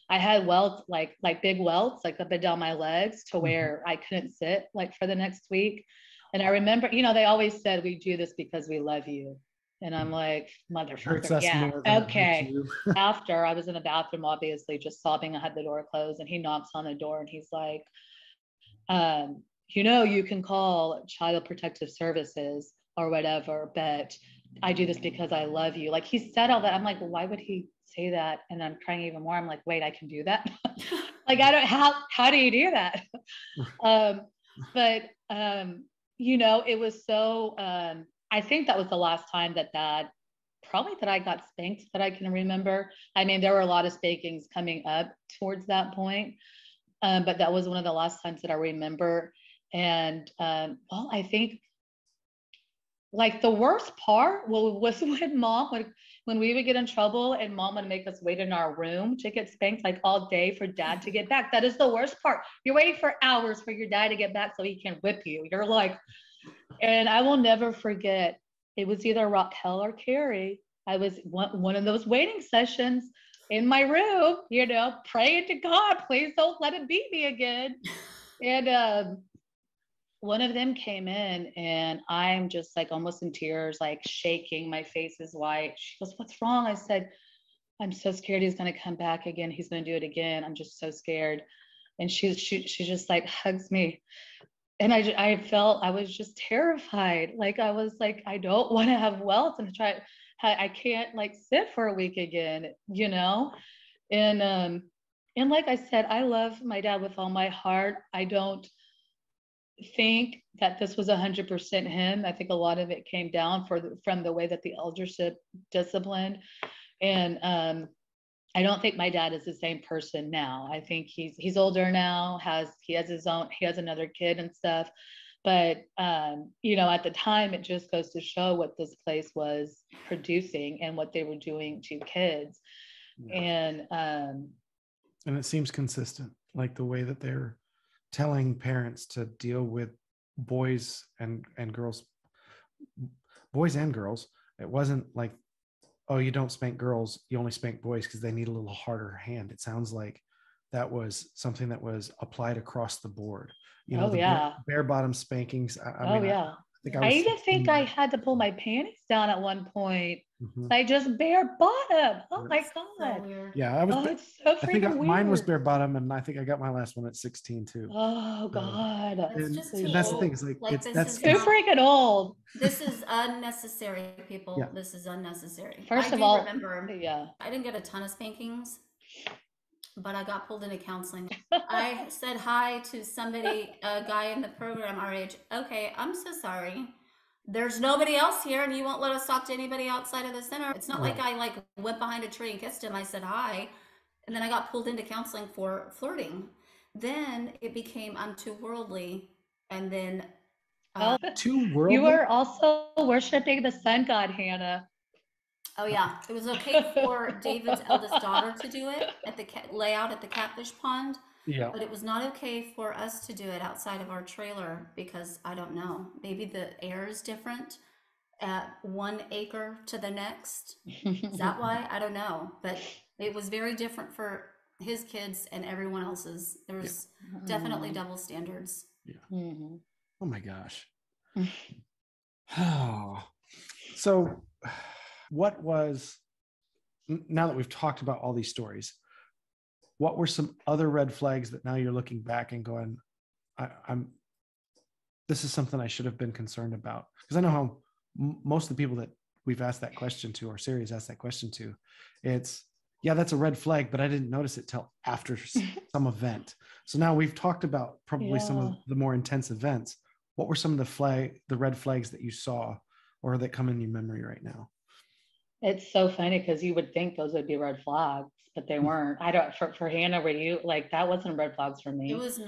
I had welts, like big welts, like up and down my legs to where I couldn't sit for the next week. And I remember, they always said, we do this because we love you. And I'm like, motherfucker, yeah, okay. After I was in the bathroom, obviously just sobbing, I had the door closed, and he knocks on the door and he's like, you can call Child Protective Services or whatever, but I do this because I love you. He said all that. I'm like, well, why would he say that? And I'm crying even more. I'm like, wait, I can do that. Like, I don't, how do you do that? But, it was so, I think that was the last time that probably that I got spanked that I can remember. I mean, there were a lot of spankings coming up towards that point. But that was one of the last times that I remember. And, well, I think like the worst part was when when we would get in trouble and mom would make us wait in our room to get spanked like all day for dad to get back. That is the worst part. You're waiting for hours for your dad to get back so he can whip you. You're like, and I will never forget, it was either Raquel or Carrie. I was one of those waiting sessions in my room, praying to God, please don't let him beat me again. And one of them came in and I'm just like almost in tears, like shaking. My face is white. She goes, "What's wrong?" I said, "I'm so scared he's going to come back again. He's going to do it again. I'm just so scared." And she just like hugs me. And I felt I was just terrified. Like I was like, I don't want to have welts and I can't like sit for a week again, And like I said, I love my dad with all my heart. I don't think that this was 100% him. I think a lot of it came down from the way that the eldership disciplined. And I don't think my dad is the same person now. I think he's older now, he has another kid and stuff. But at the time, it just goes to show what this place was producing and what they were doing to kids. Yeah. And it seems consistent, like the way that they're telling parents to deal with boys and girls. It wasn't like, oh, you don't spank girls, you only spank boys because they need a little harder hand. It sounds like that was something that was applied across the board. Bare bottom spankings. I even think I had to pull my panties down at one point. Mm-hmm. I just bare bottom. Oh my God. So yeah, it's so freaking weird. Mine was bare bottom, and I think I got my last one at 16 too. Oh God. And that's the thing. It's like that's too freaking old. This is unnecessary, people. Yeah. This is unnecessary. First of all, remember, I didn't get a ton of spankings, but I got pulled into counseling. I said hi to somebody, a guy in the program our age. "Okay, I'm so sorry. There's nobody else here, and you won't let us talk to anybody outside of the center." It's not like I went behind a tree and kissed him. I said hi, and then I got pulled into counseling for flirting. Then it became I'm too worldly, and then too worldly. You were also worshiping the sun god, Hannah. Oh yeah, it was okay for David's eldest daughter to do it at the layout at the catfish pond. Yeah. But it was not okay for us to do it outside of our trailer because I don't know, maybe the air is different at 1 acre to the next. Is that why? I don't know. But it was very different for his kids and everyone else's. There was definitely double standards. Yeah. Mm-hmm. Oh my gosh. Oh. So what was, now that we've talked about all these stories, what were some other red flags that now you're looking back and going, this is something I should have been concerned about? Because I know how most of the people that we've asked that question to, or Siri's asked that question to, it's, yeah, that's a red flag, but I didn't notice it till after some event. So now we've talked about probably some of the more intense events. What were some of the red flags that you saw or that come in your memory right now? It's so funny because you would think those would be red flags, but they weren't. I don't, for Hannah, were you like, that wasn't red flags for me. It was,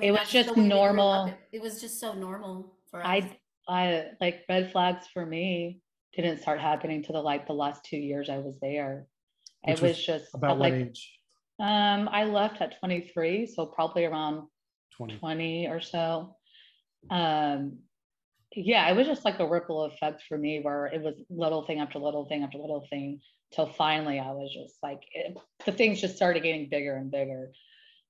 it was just normal. It was just so normal for us. I like red flags for me didn't start happening to the last 2 years I was there. It was just about what age? I left at 23, so probably around 20 or so. Yeah, it was just like a ripple effect for me where it was little thing after little thing after little thing till finally I was just like, the things just started getting bigger and bigger.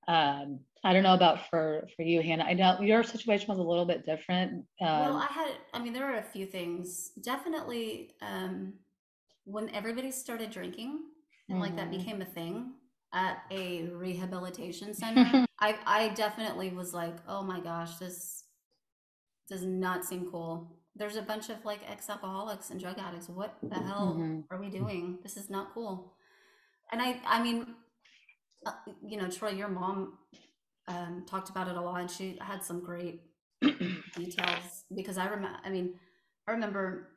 I don't know about for you, Hannah. I know your situation was a little bit different. Well, there were a few things. Definitely when everybody started drinking and like that became a thing at a rehabilitation center, I definitely was like, oh my gosh, this does not seem cool. There's a bunch of like ex-alcoholics and drug addicts. What the hell are we doing? This is not cool. And I mean, Troy, your mom talked about it a lot, and she had some great details because I remember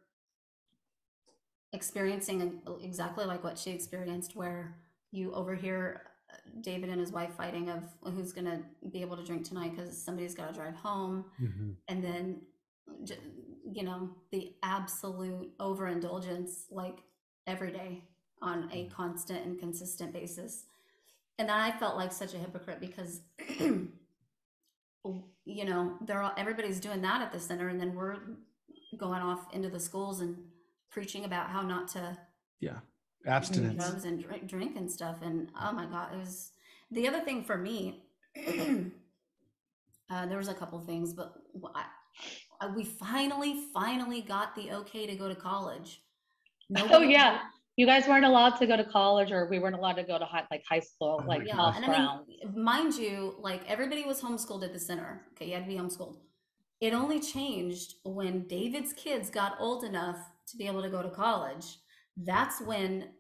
experiencing exactly like what she experienced, where you overhear David and his wife fighting of who's going to be able to drink tonight because somebody's got to drive home. Mm-hmm. And then, the absolute overindulgence, like every day on a constant and consistent basis. And then I felt like such a hypocrite because, everybody's doing that at the center. And then we're going off into the schools and preaching about how not to Yeah. do Abstinence. drugs and drink and stuff. And oh my God, it was the other thing for me. There was a couple things, but we finally got the okay to go to college. Oh yeah. You guys weren't allowed to go to college, or we weren't allowed to go to high school, like Yeah, off and ground. mind you, like everybody was homeschooled at the center. Okay, you had to be homeschooled. It only changed when David's kids got old enough to be able to go to college. That's when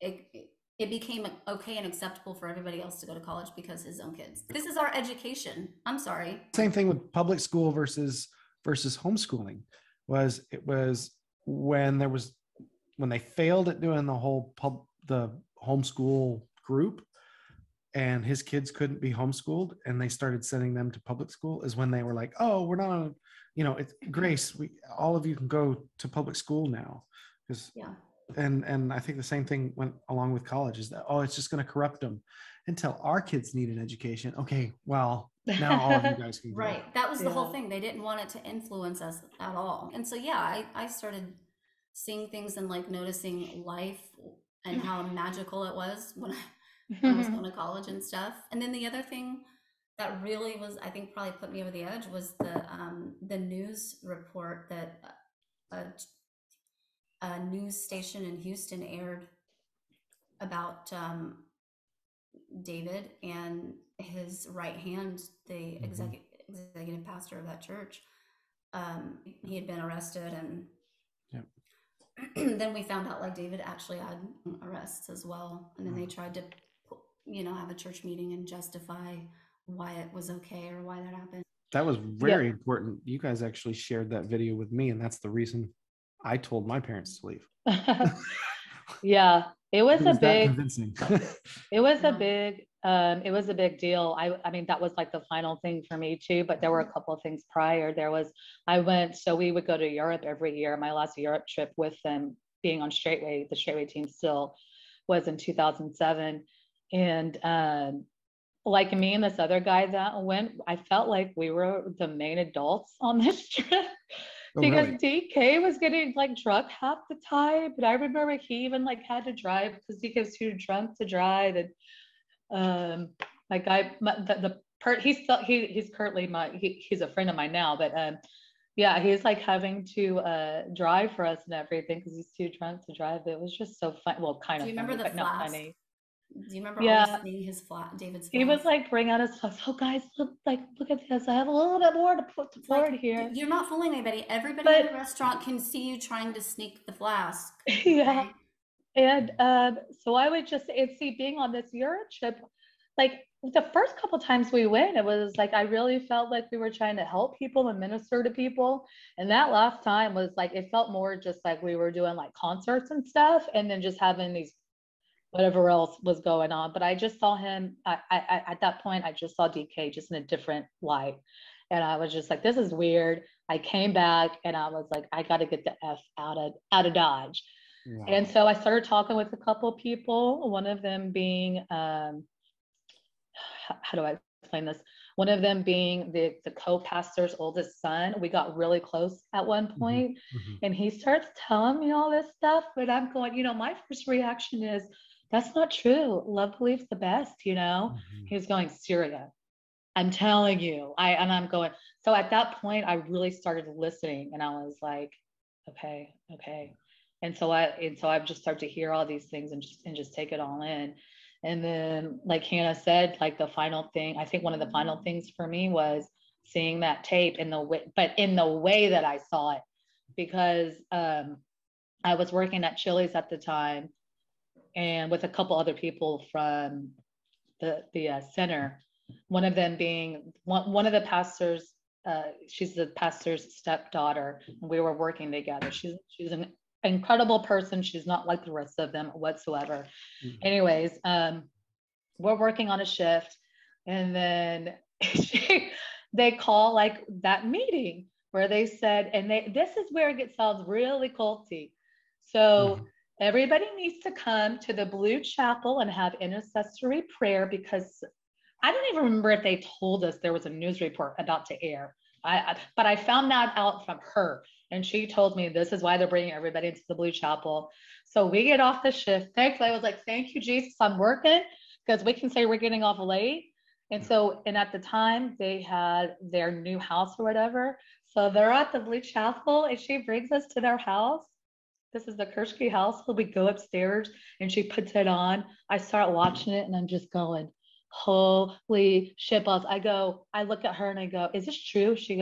it became okay and acceptable for everybody else to go to college because his own kids. This is our education. I'm sorry. Same thing with public school versus homeschooling. It was when they failed at doing the homeschool group, and his kids couldn't be homeschooled, and they started sending them to public school, is when they were like, oh, we're not, it's Grace, all of you can go to public school now. Yeah. And I think the same thing went along with college, is that, oh, it's just going to corrupt them until our kids need an education. Okay, well, now all of you guys can go. Right. That was the whole thing. They didn't want it to influence us at all. And so, yeah, I started seeing things and like noticing life and how magical it was when I was going to college and stuff. And then the other thing that really was, I think, probably put me over the edge was the news report that a news station in Houston aired about David and his right hand, the executive pastor of that church. He had been arrested, and then we found out like David actually had arrests as well. And then they tried to, have a church meeting and justify why it was okay or why that happened. That was very important. You guys actually shared that video with me, and that's the reason I told my parents to leave. Yeah, it was a big convincing. It was a big deal. I mean, that was like the final thing for me too, but there were a couple of things prior. So we would go to Europe every year. My last Europe trip with them, being on Straightway, the Straightway team still, was in 2007. And like me and this other guy that went, I felt like we were the main adults on this trip. Because really? DK was getting like drunk half the time, but I remember he even like had to drive because DK was too drunk to drive. And he's currently he's a friend of mine now, but yeah, he's like having to drive for us and everything because he's too drunk to drive. It was just so fun. Well, kind of. Do you remember funny, the but flask? not funny. Do you remember always seeing David's flask? He was like, bring out his flask. Oh, guys, look at this. I have a little bit more to put forward here. You're not fooling anybody. Everybody in the restaurant can see you trying to sneak the flask. Yeah. Okay? And so I would just see being on this Europe trip, like the first couple times we went, it was like I really felt like we were trying to help people and minister to people. And that last time was like it felt more just like we were doing like concerts and stuff, and then just having these whatever else was going on. But I just saw him, I at that point, I just saw DK just in a different light. And I was just like, this is weird. I came back and I was like, I got to get the F out of Dodge. Wow. And so I started talking with a couple people, one of them being, how do I explain this? One of them being the co-pastor's oldest son. We got really close at one point, and he starts telling me all this stuff, but I'm going, my first reaction is, that's not true. Love believes the best, He's going, Syria, I'm telling you. I'm going, so at that point, I really started listening, and I was like, okay. And so I've just started to hear all these things and just take it all in. And then, like Hannah said, like the final thing, I think one of the final things for me was seeing that tape in the way that I saw it, because I was working at Chili's at the time, and with a couple other people from the center. One of them being one of the pastors. She's the pastor's stepdaughter, and we were working together. She's an incredible person. She's not like the rest of them whatsoever. Mm-hmm. Anyways, we're working on a shift, and then they call like that meeting where they said, and this is where it sounds really culty. So everybody needs to come to the Blue Chapel and have intercessory prayer, because I don't even remember if they told us there was a news report about to air. But I found that out from her, and she told me this is why they're bringing everybody into the Blue Chapel. So we get off the shift. Thankfully, I was like, thank you, Jesus, I'm working, because we can say we're getting off late. And so, and at the time they had their new house or whatever. So they're at the Blue Chapel, and she brings us to their house. This is the Kershke house. So we go upstairs, and she puts it on. I start watching it, and I'm just going, holy shit balls. I look at her and I go, is this true? She's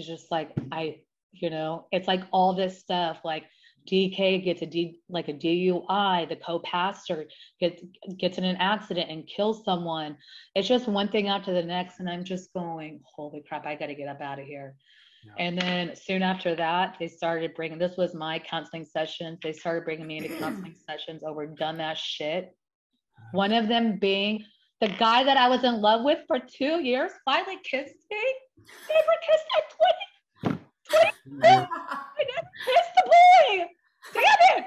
just like, it's like all this stuff, like DK gets a DUI, the co-pastor gets in an accident and kills someone. It's just one thing after the next. And I'm just going, holy crap, I got to get up out of here. Yeah. And then soon after that, they started bringing, this was my counseling sessions. They started bringing me into counseling sessions over dumbass shit. One of them being the guy that I was in love with for 2 years finally kissed me. Never kissed at 20. I never kissed the boy. Damn it.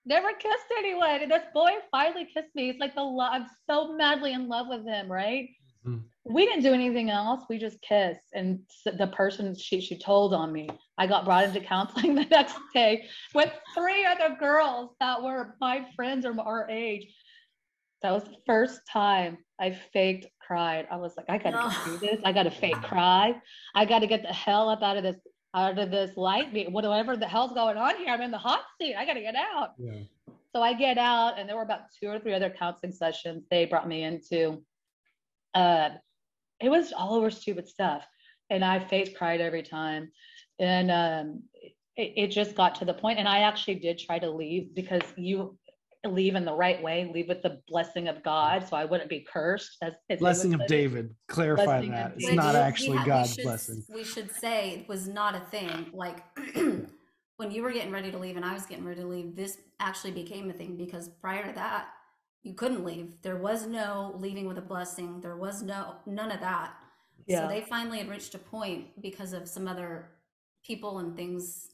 Never kissed anyone. And this boy finally kissed me. It's like I'm so madly in love with him, right? Mm-hmm. We didn't do anything else. We just kissed. And the person she told on me, I got brought into counseling the next day with 3 other girls that were my friends or our age. That was the first time I faked cried. I was like, I gotta get through this. I gotta fake cry. I gotta get the hell up out of this light. Whatever the hell's going on here. I'm in the hot seat. I gotta get out. Yeah. So I get out, and there were about 2 or 3 other counseling sessions they brought me into. It was all over stupid stuff, and I faked cried every time. And it just got to the point, and I actually did try to leave, because you leave in the right way, leave with the blessing of God, so I wouldn't be cursed. As blessing of David. Clarify that. It's not actually God's blessing. We should say it was not a thing. Like when you were getting ready to leave and I was getting ready to leave, this actually became a thing, because prior to that, you couldn't leave. There was no leaving with a blessing. There was none of that. Yeah. So they finally had reached a point, because of some other people and things,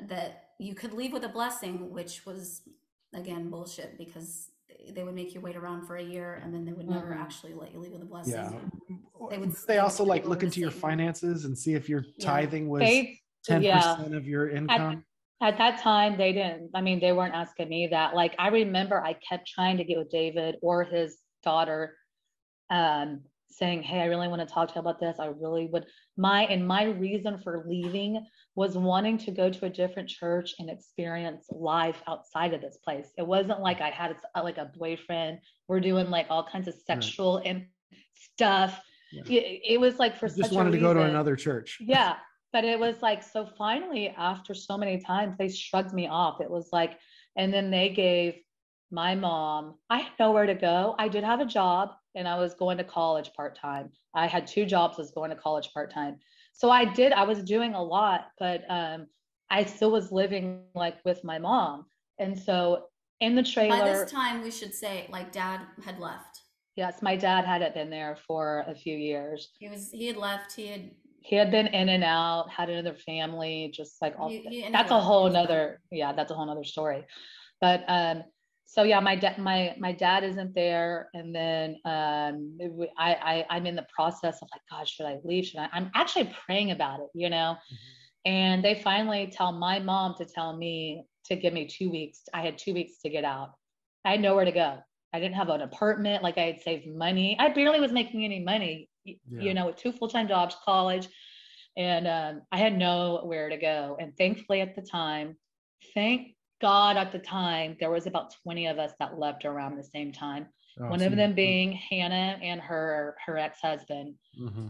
that you could leave with a blessing, which was, again, bullshit, because they would make you wait around for a year, and then they would never actually let you leave with a blessing. Yeah. They also like look into your finances and see if your tithing was 10% of your income. At that time, they didn't. I mean, they weren't asking me that. Like, I remember I kept trying to get with David or his daughter, saying, hey, I really want to talk to you about this. I really would. My reason for leaving was wanting to go to a different church and experience life outside of this place. It wasn't like I had like a boyfriend. We're doing like all kinds of sexual and stuff. Yeah. It was like for just wanted to go to another church. Yeah. But it was like, so finally, after so many times, they shrugged me off. It was like, and then they gave my mom, I had nowhere to go. I did have a job, and I was going to college part-time. I had 2 jobs. I was going to college part-time. So I was doing a lot, but I still was living like with my mom. And so in the trailer. By this time, we should say, like, Dad had left. Yes, my dad hadn't been there for a few years. He had left. He had been in and out, had another family, just like all. That's a whole nother story. But so yeah, my dad isn't there, and then I'm in the process of like, God, should I leave? I'm actually praying about it, Mm-hmm. And they finally tell my mom to tell me to give me 2 weeks. I had 2 weeks to get out. I had nowhere to go. I didn't have an apartment. Like, I had saved money. I barely was making any money, with 2 full-time jobs, college. And I had nowhere to go. And thankfully at the time, thank God at the time, there was about 20 of us that left around the same time. One of them being Hannah and her ex-husband. Mm-hmm.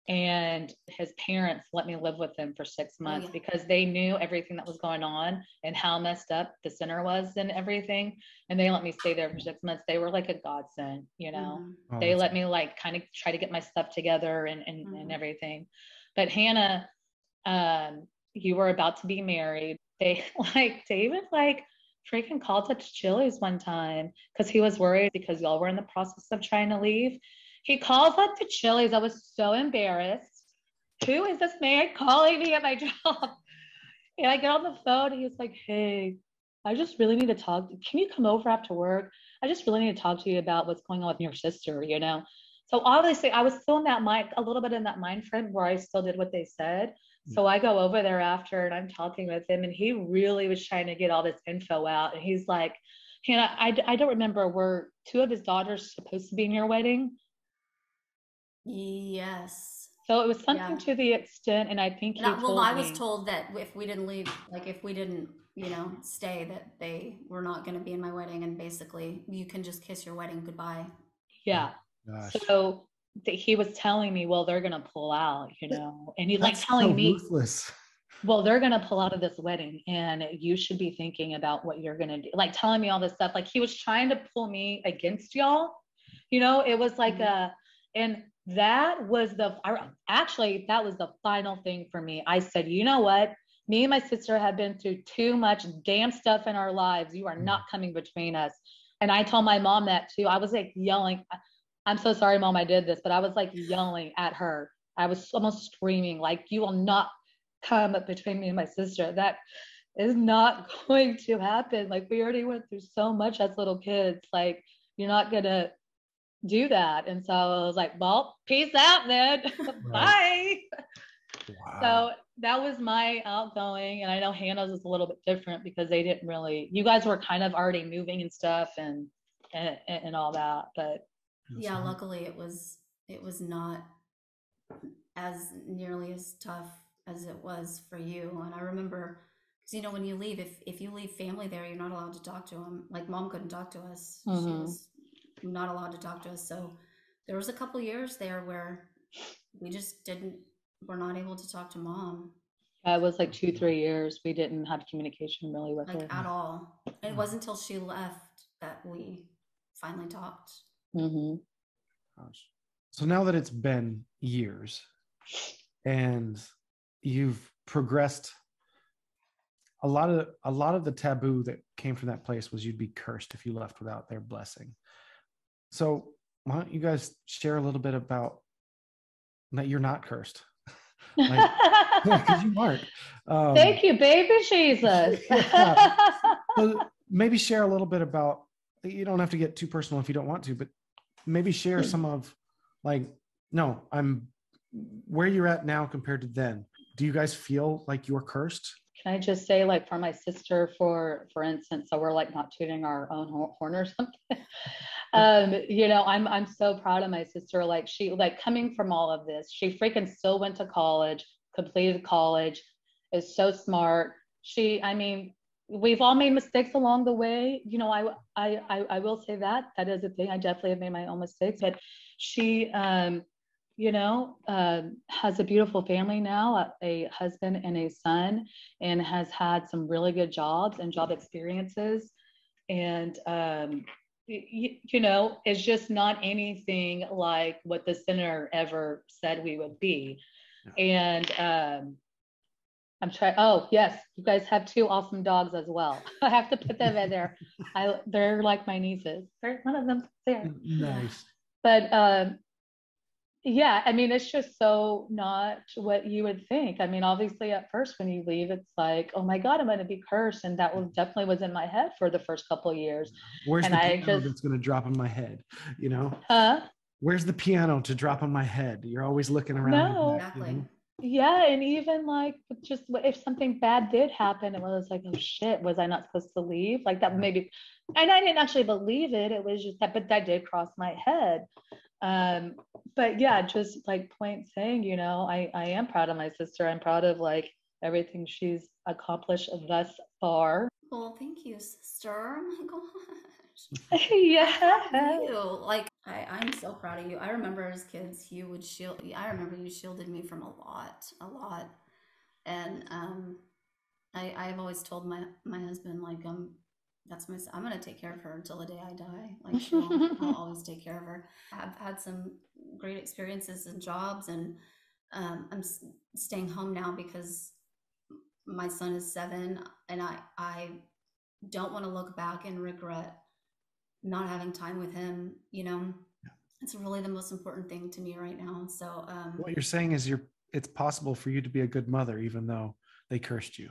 And his parents let me live with him for 6 months because they knew everything that was going on and how messed up the center was and everything. And they let me stay there for 6 months. They were like a godsend, you know. Mm-hmm. They let me like kind of try to get my stuff together and everything. But Hannah, you were about to be married. They like David like freaking called up to Chili's one time because he was worried because y'all were in the process of trying to leave. He calls up to Chili's. I was so embarrassed. Who is this man calling me at my job? And I get on the phone and he's like, hey, I just really need to talk. Can you come over after work? I just really need to talk to you about what's going on with your sister, you know? So obviously I was still in that mind, a little bit in that mind frame where I still did what they said. So I go over there after and I'm talking with him and he really was trying to get all this info out. And he's like, Hannah, I don't remember, were two of his daughters supposed to be in your wedding? Yes. So it was something to the extent, and I think I was told that if we didn't leave, like if we didn't, you know, stay, that they were not going to be in my wedding, and basically you can just kiss your wedding goodbye. Yeah. So he was telling me, well, they're going to pull out, you know, and he's like telling me, ruthless. Well, they're going to pull out of this wedding and you should be thinking about what you're going to do. Like telling me all this stuff. Like he was trying to pull me against y'all, you know, it was like and that was that was the final thing for me. I said, you know what? Me and my sister have been through too much damn stuff in our lives. You are not coming between us. And I told my mom that too. I was like yelling, I'm so sorry, Mom, I did this, but I was like yelling at her. I was almost screaming, like, you will not come between me and my sister. That is not going to happen. Like, we already went through so much as little kids. Like, you're not going to do that. And so I was like, well, peace out then. Bye. Wow. So that was my outgoing. And I know Hannah's is a little bit different because they didn't really, you guys were kind of already moving and stuff and all that. But yeah, luckily it was not as nearly as tough as it was for you. And I remember, because you know, when you leave, if you leave family there, you're not allowed to talk to them. Like Mom couldn't talk to us. She was not allowed to talk to us. So there was a couple years there where we just we're not able to talk to Mom. It was like 2-3 years. We didn't have communication really with her. At all. It wasn't until she left that we finally talked. Gosh. So now that it's been years and you've progressed, a lot of the taboo that came from that place was you'd be cursed if you left without their blessing. So why don't you guys share a little bit about that you're not cursed? Like, because you aren't. Thank you, baby Jesus. So maybe share a little bit about, you don't have to get too personal if you don't want to, but maybe share some of like, no, I'm where you're at now compared to then. Do you guys feel like you're cursed? Can I just say, like, for my sister, for instance, so we're like not tooting our own horn or something. You know, I'm so proud of my sister. Like, she, like, coming from all of this, she freaking still went to college, completed college, is so smart. I mean, we've all made mistakes along the way. You know, I will say that is a thing. I definitely have made my own mistakes, but she, you know, has a beautiful family now, a husband and a son, and has had some really good jobs and job experiences. And, you know, it's just not anything like what the center ever said we would be. And I'm trying, oh yes, you guys have 2 awesome dogs as well. I have to put them in there. They're like my nieces. One of them's there. Nice. But yeah, I mean, it's just so not what you would think. I mean, obviously at first when you leave, it's like, oh my God, I'm going to be cursed. And that definitely was in my head for the first couple of years. Where's the piano that's going to drop on my head, you know? Where's the piano to drop on my head? You're always looking around. No, exactly. You know? Yeah, and even like just if something bad did happen, it was like, oh shit, was I not supposed to leave? Like that maybe, and I didn't actually believe it. It was just that, but that did cross my head. But yeah, just like point saying, you know, I am proud of my sister. I'm proud of like everything she's accomplished thus far. Well, thank you, sister. Oh my gosh. Yeah. You. Like, I'm so proud of you. I remember as kids, I remember you shielded me from a lot. And I've always told my husband, like, I'm going to take care of her until the day I die. Like, I'll always take care of her. I've had some great experiences and jobs, and I'm staying home now because my son is 7, and I don't want to look back and regret not having time with him. It's really the most important thing to me right now. So What you're saying is it's possible for you to be a good mother, even though they cursed you.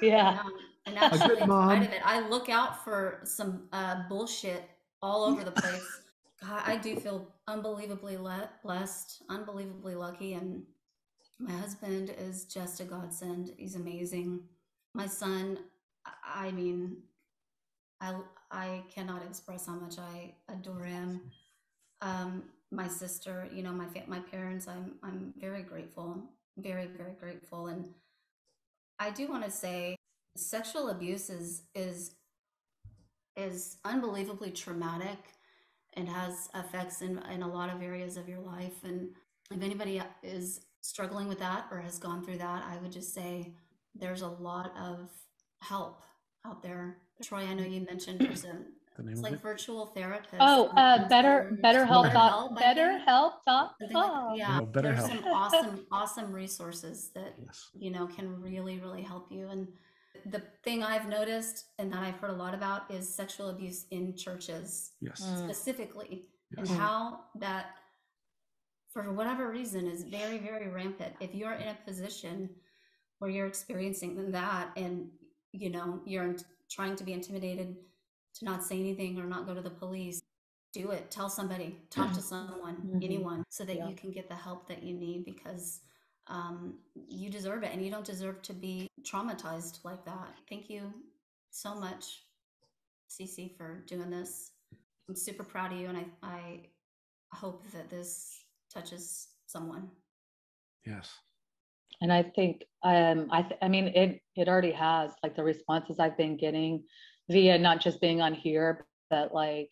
Yeah. And actually, in mom. spite of it, I look out for some bullshit all over the place. God, I do feel unbelievably blessed, unbelievably lucky, and my husband is just a godsend. He's amazing. My son, I mean, I cannot express how much I adore him. My sister, my parents, I'm very grateful, very, very grateful. And I do want to say sexual abuse is unbelievably traumatic and has effects in a lot of areas of your life. And if anybody is struggling with that or has gone through that, I would just say there's a lot of help out there. Troy, I know you mentioned there's it's like virtual therapists. Oh, BetterHelp. BetterHelp. Yeah, there's some awesome resources that Yes. Can really, really help you. And the thing I've noticed and that I've heard a lot about is sexual abuse in churches, Yes. specifically, Yes. and how that, for whatever reason, is very, very rampant. If you're in a position where you're experiencing that, and you're trying to be intimidated to not say anything or not go to the police, do it. Tell somebody, talk to someone, anyone, so that you can get the help that you need, because you deserve it, and you don't deserve to be traumatized like that. Thank you so much, CiCi, for doing this. I'm super proud of you, and I hope that this touches someone. Yes. And I think, I mean, it already has, like, the responses I've been getting via not just being on here, but like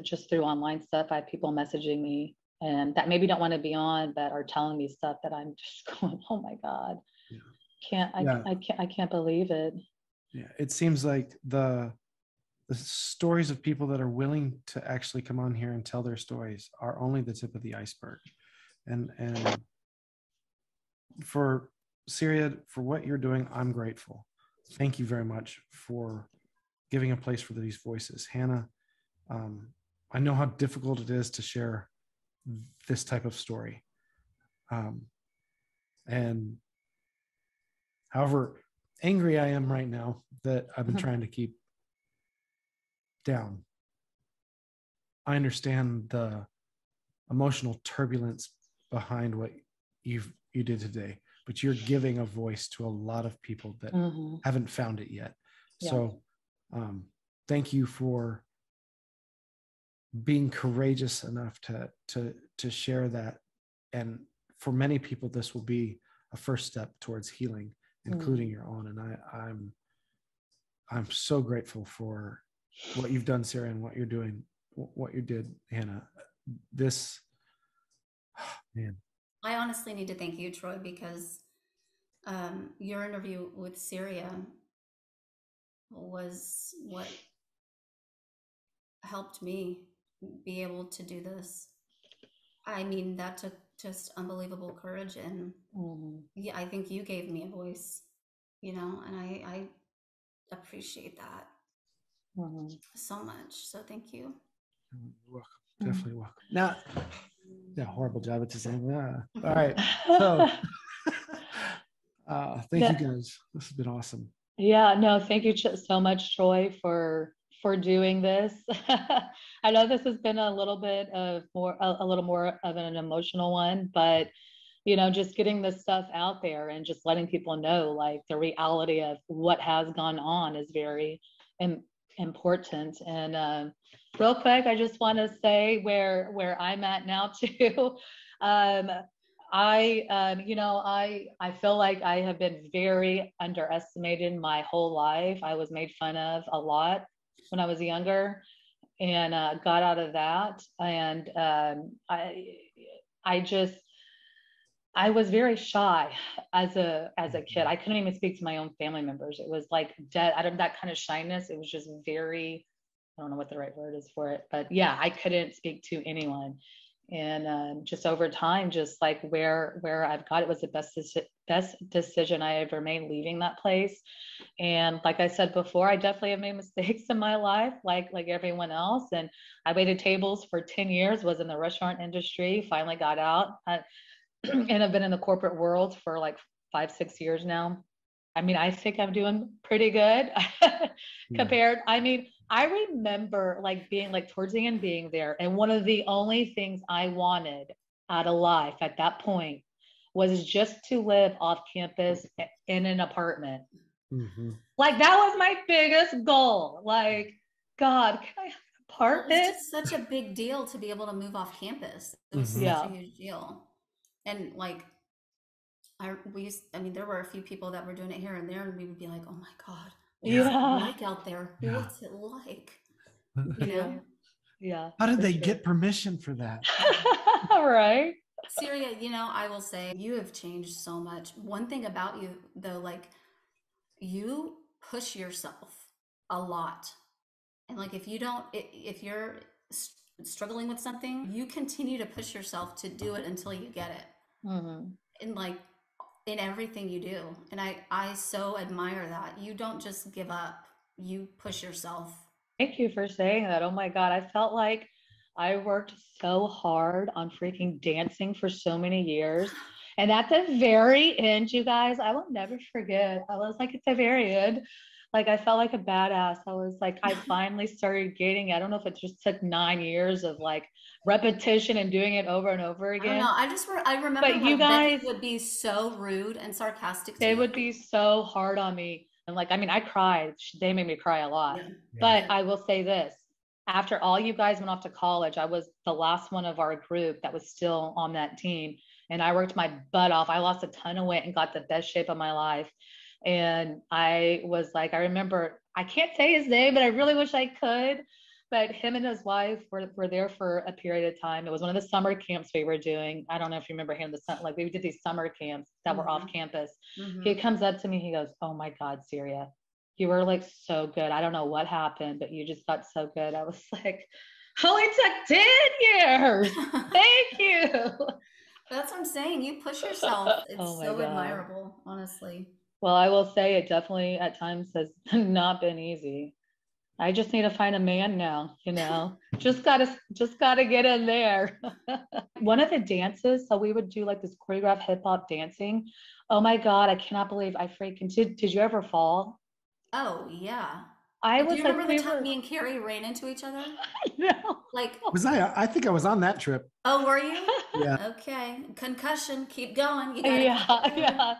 just through online stuff. I have people messaging me and that maybe don't want to be on, but are telling me stuff that I'm just going, oh my God, I can't believe it. Yeah, it seems like the stories of people that are willing to actually come on here and tell their stories are only the tip of the iceberg. And for Syria, for what you're doing, I'm grateful. Thank you very much for giving a place for these voices. Hannah, I know how difficult it is to share this type of story. And however angry I am right now that I've been trying to keep down, I understand the emotional turbulence behind what you did today, but you're giving a voice to a lot of people that haven't found it yet. Yeah. So thank you for being courageous enough to share that. And for many people, this will be a first step towards healing, including your own. And I'm so grateful for what you've done, Sarah, and what you're doing, what you did, Hannah. This, man. I honestly need to thank you, Troy, because your interview with Syria was what helped me be able to do this. I mean, that took just unbelievable courage, and yeah, I think you gave me a voice, and I appreciate that so much. So thank you. You're welcome. Definitely welcome. Now, yeah, horrible job at saying that. All right. So thank you guys. This has been awesome. Yeah, no, thank you so much, Troy, for doing this. I know this has been a little more of an emotional one, but just getting this stuff out there and just letting people know, like, the reality of what has gone on is very important. And real quick, I just want to say where I'm at now too. I feel like I have been very underestimated my whole life. I was made fun of a lot when I was younger. and got out of that. And I just, I was very shy as a kid. I couldn't even speak to my own family members. It was like dead out of that kind of shyness. It was just very, I don't know what the right word is for it, but yeah, I couldn't speak to anyone. And just over time, just like where I've got, it was the best decision I ever made leaving that place. And like I said before, I definitely have made mistakes in my life, like everyone else. And I waited tables for 10 years, was in the restaurant industry, finally got out. And I've been in the corporate world for like 5-6 years now. I mean, I think I'm doing pretty good compared. I mean, I remember like being like towards the end being there. And one of the only things I wanted out of life at that point was just to live off campus in an apartment. Mm-hmm. Like that was my biggest goal. Like, God, can I have an apartment? Well, it's just such a big deal to be able to move off campus. It was Mm-hmm. such Yeah. a huge deal. And like, I mean, there were a few people that were doing it here and there, and we would be like, "Oh my God, what's it Yeah. like out there? Yeah. What's it like?" You know? Yeah. How did for they sure. get permission for that? Right. Syria, you know, I will say you have changed so much. One thing about you, though, like you push yourself a lot. And like if you don't, if you're struggling with something, you continue to push yourself to do it until you get it. Mhm. And like in everything you do. And I so admire that. You don't just give up. You push yourself. Thank you for saying that. Oh my God. I felt like I worked so hard on freaking dancing for so many years. And at the very end, you guys, I will never forget. I was like, at the very end, like I felt like a badass. I was like, I finally started getting, I don't know if it just took 9 years of like repetition and doing it over and over I don't again. know. I remember But you like Becky guys, would be so rude and sarcastic to they you. would be so hard on me. And like, I mean, I cried. They made me cry a lot. Yeah. But Yeah. I will say this, after all you guys went off to college, I was the last one of our group that was still on that team. And I worked my butt off. I lost a ton of weight and got the best shape of my life. And I was like, I remember, I can't say his name, but I really wish I could. But him and his wife were there for a period of time. It was one of the summer camps we were doing. I don't know if you remember him, like we did these summer camps that were off campus. He comes up to me, he goes, "Oh my God, Syria, you were like so good. I don't know what happened, but you just got so good." I was like, only took 10 years. Thank you. That's what I'm saying. You push yourself. It's Oh my so God. admirable, honestly. Well, I will say it definitely at times has not been easy. I just need to find a man now, you know. Just gotta get in there. One of the dances, so we would do like this choreographed hip hop dancing. Oh my God, I cannot believe I freaking did you ever fall? Oh yeah. I Do was you like, remember the time me and Carrie ran into each other? no. Like, I think I was on that trip. oh, were you? Yeah. Okay. Concussion. Keep going. You gotta Yeah, keep it going. yeah.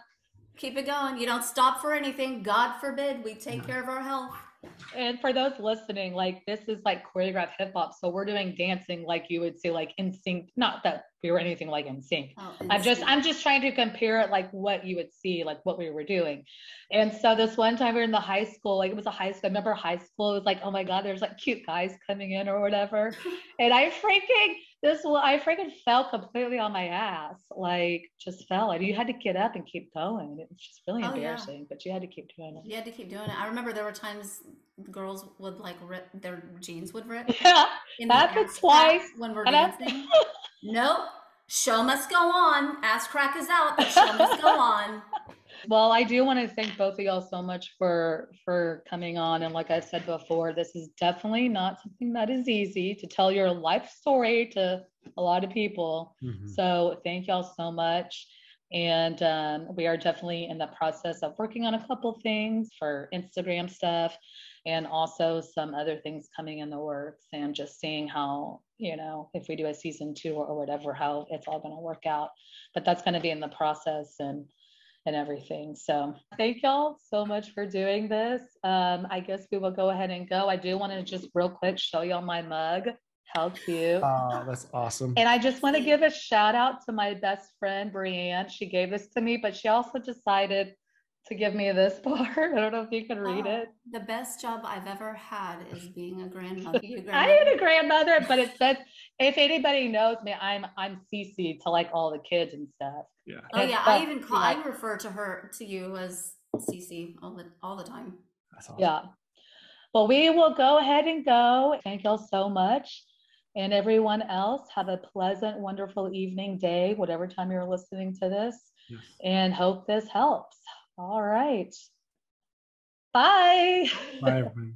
Keep it going. You don't stop for anything. God forbid we take care of our health. And for those listening, like this is like choreographed hip hop. So we're doing dancing like you would see like in sync. Not that we were anything like in sync. Oh, I'm just trying to compare it like what you would see, like what we were doing. And so this one time we were in the high school, like it was a high school. I remember high school, it was like, oh my God, there's like cute guys coming in or whatever. And I freaking fell completely on my ass, like just fell. And you had to get up and keep going. It was just really embarrassing, but you had to keep doing it. You had to keep doing it. I remember there were times girls would like rip, their jeans would rip. Yeah, in happened twice when we're dancing. Nope. Show must go on. Ass crack is out. The show must go on. Well, I do want to thank both of y'all so much for coming on. And like I said before, this is definitely not something that is easy to tell your life story to a lot of people. So thank y'all so much. And we are definitely in the process of working on a couple things for Instagram stuff and also some other things coming in the works and just seeing how, you know, if we do a season 2 or whatever, how it's all going to work out. But that's going to be in the process and everything. So thank y'all so much for doing this. I guess we will go ahead and go. I do want to just real quick show y'all my mug. How cute. Oh, that's awesome. And I just want to give a shout out to my best friend, Brianne. She gave this to me, but she also decided to give me this part. I don't know if you can read it. The best job I've ever had is being a grandmother. I had a grandmother, but it says, if anybody knows me, I'm CiCi to like all the kids and stuff. Yeah. Oh And yeah, stuff, I even call, I refer to you as CiCi all the time. That's awesome. yeah. Well, we will go ahead and go. Thank y'all so much. And everyone else, have a pleasant, wonderful evening, day, whatever time you're listening to this. Yes. And hope this helps. All right. Bye. Bye, everybody.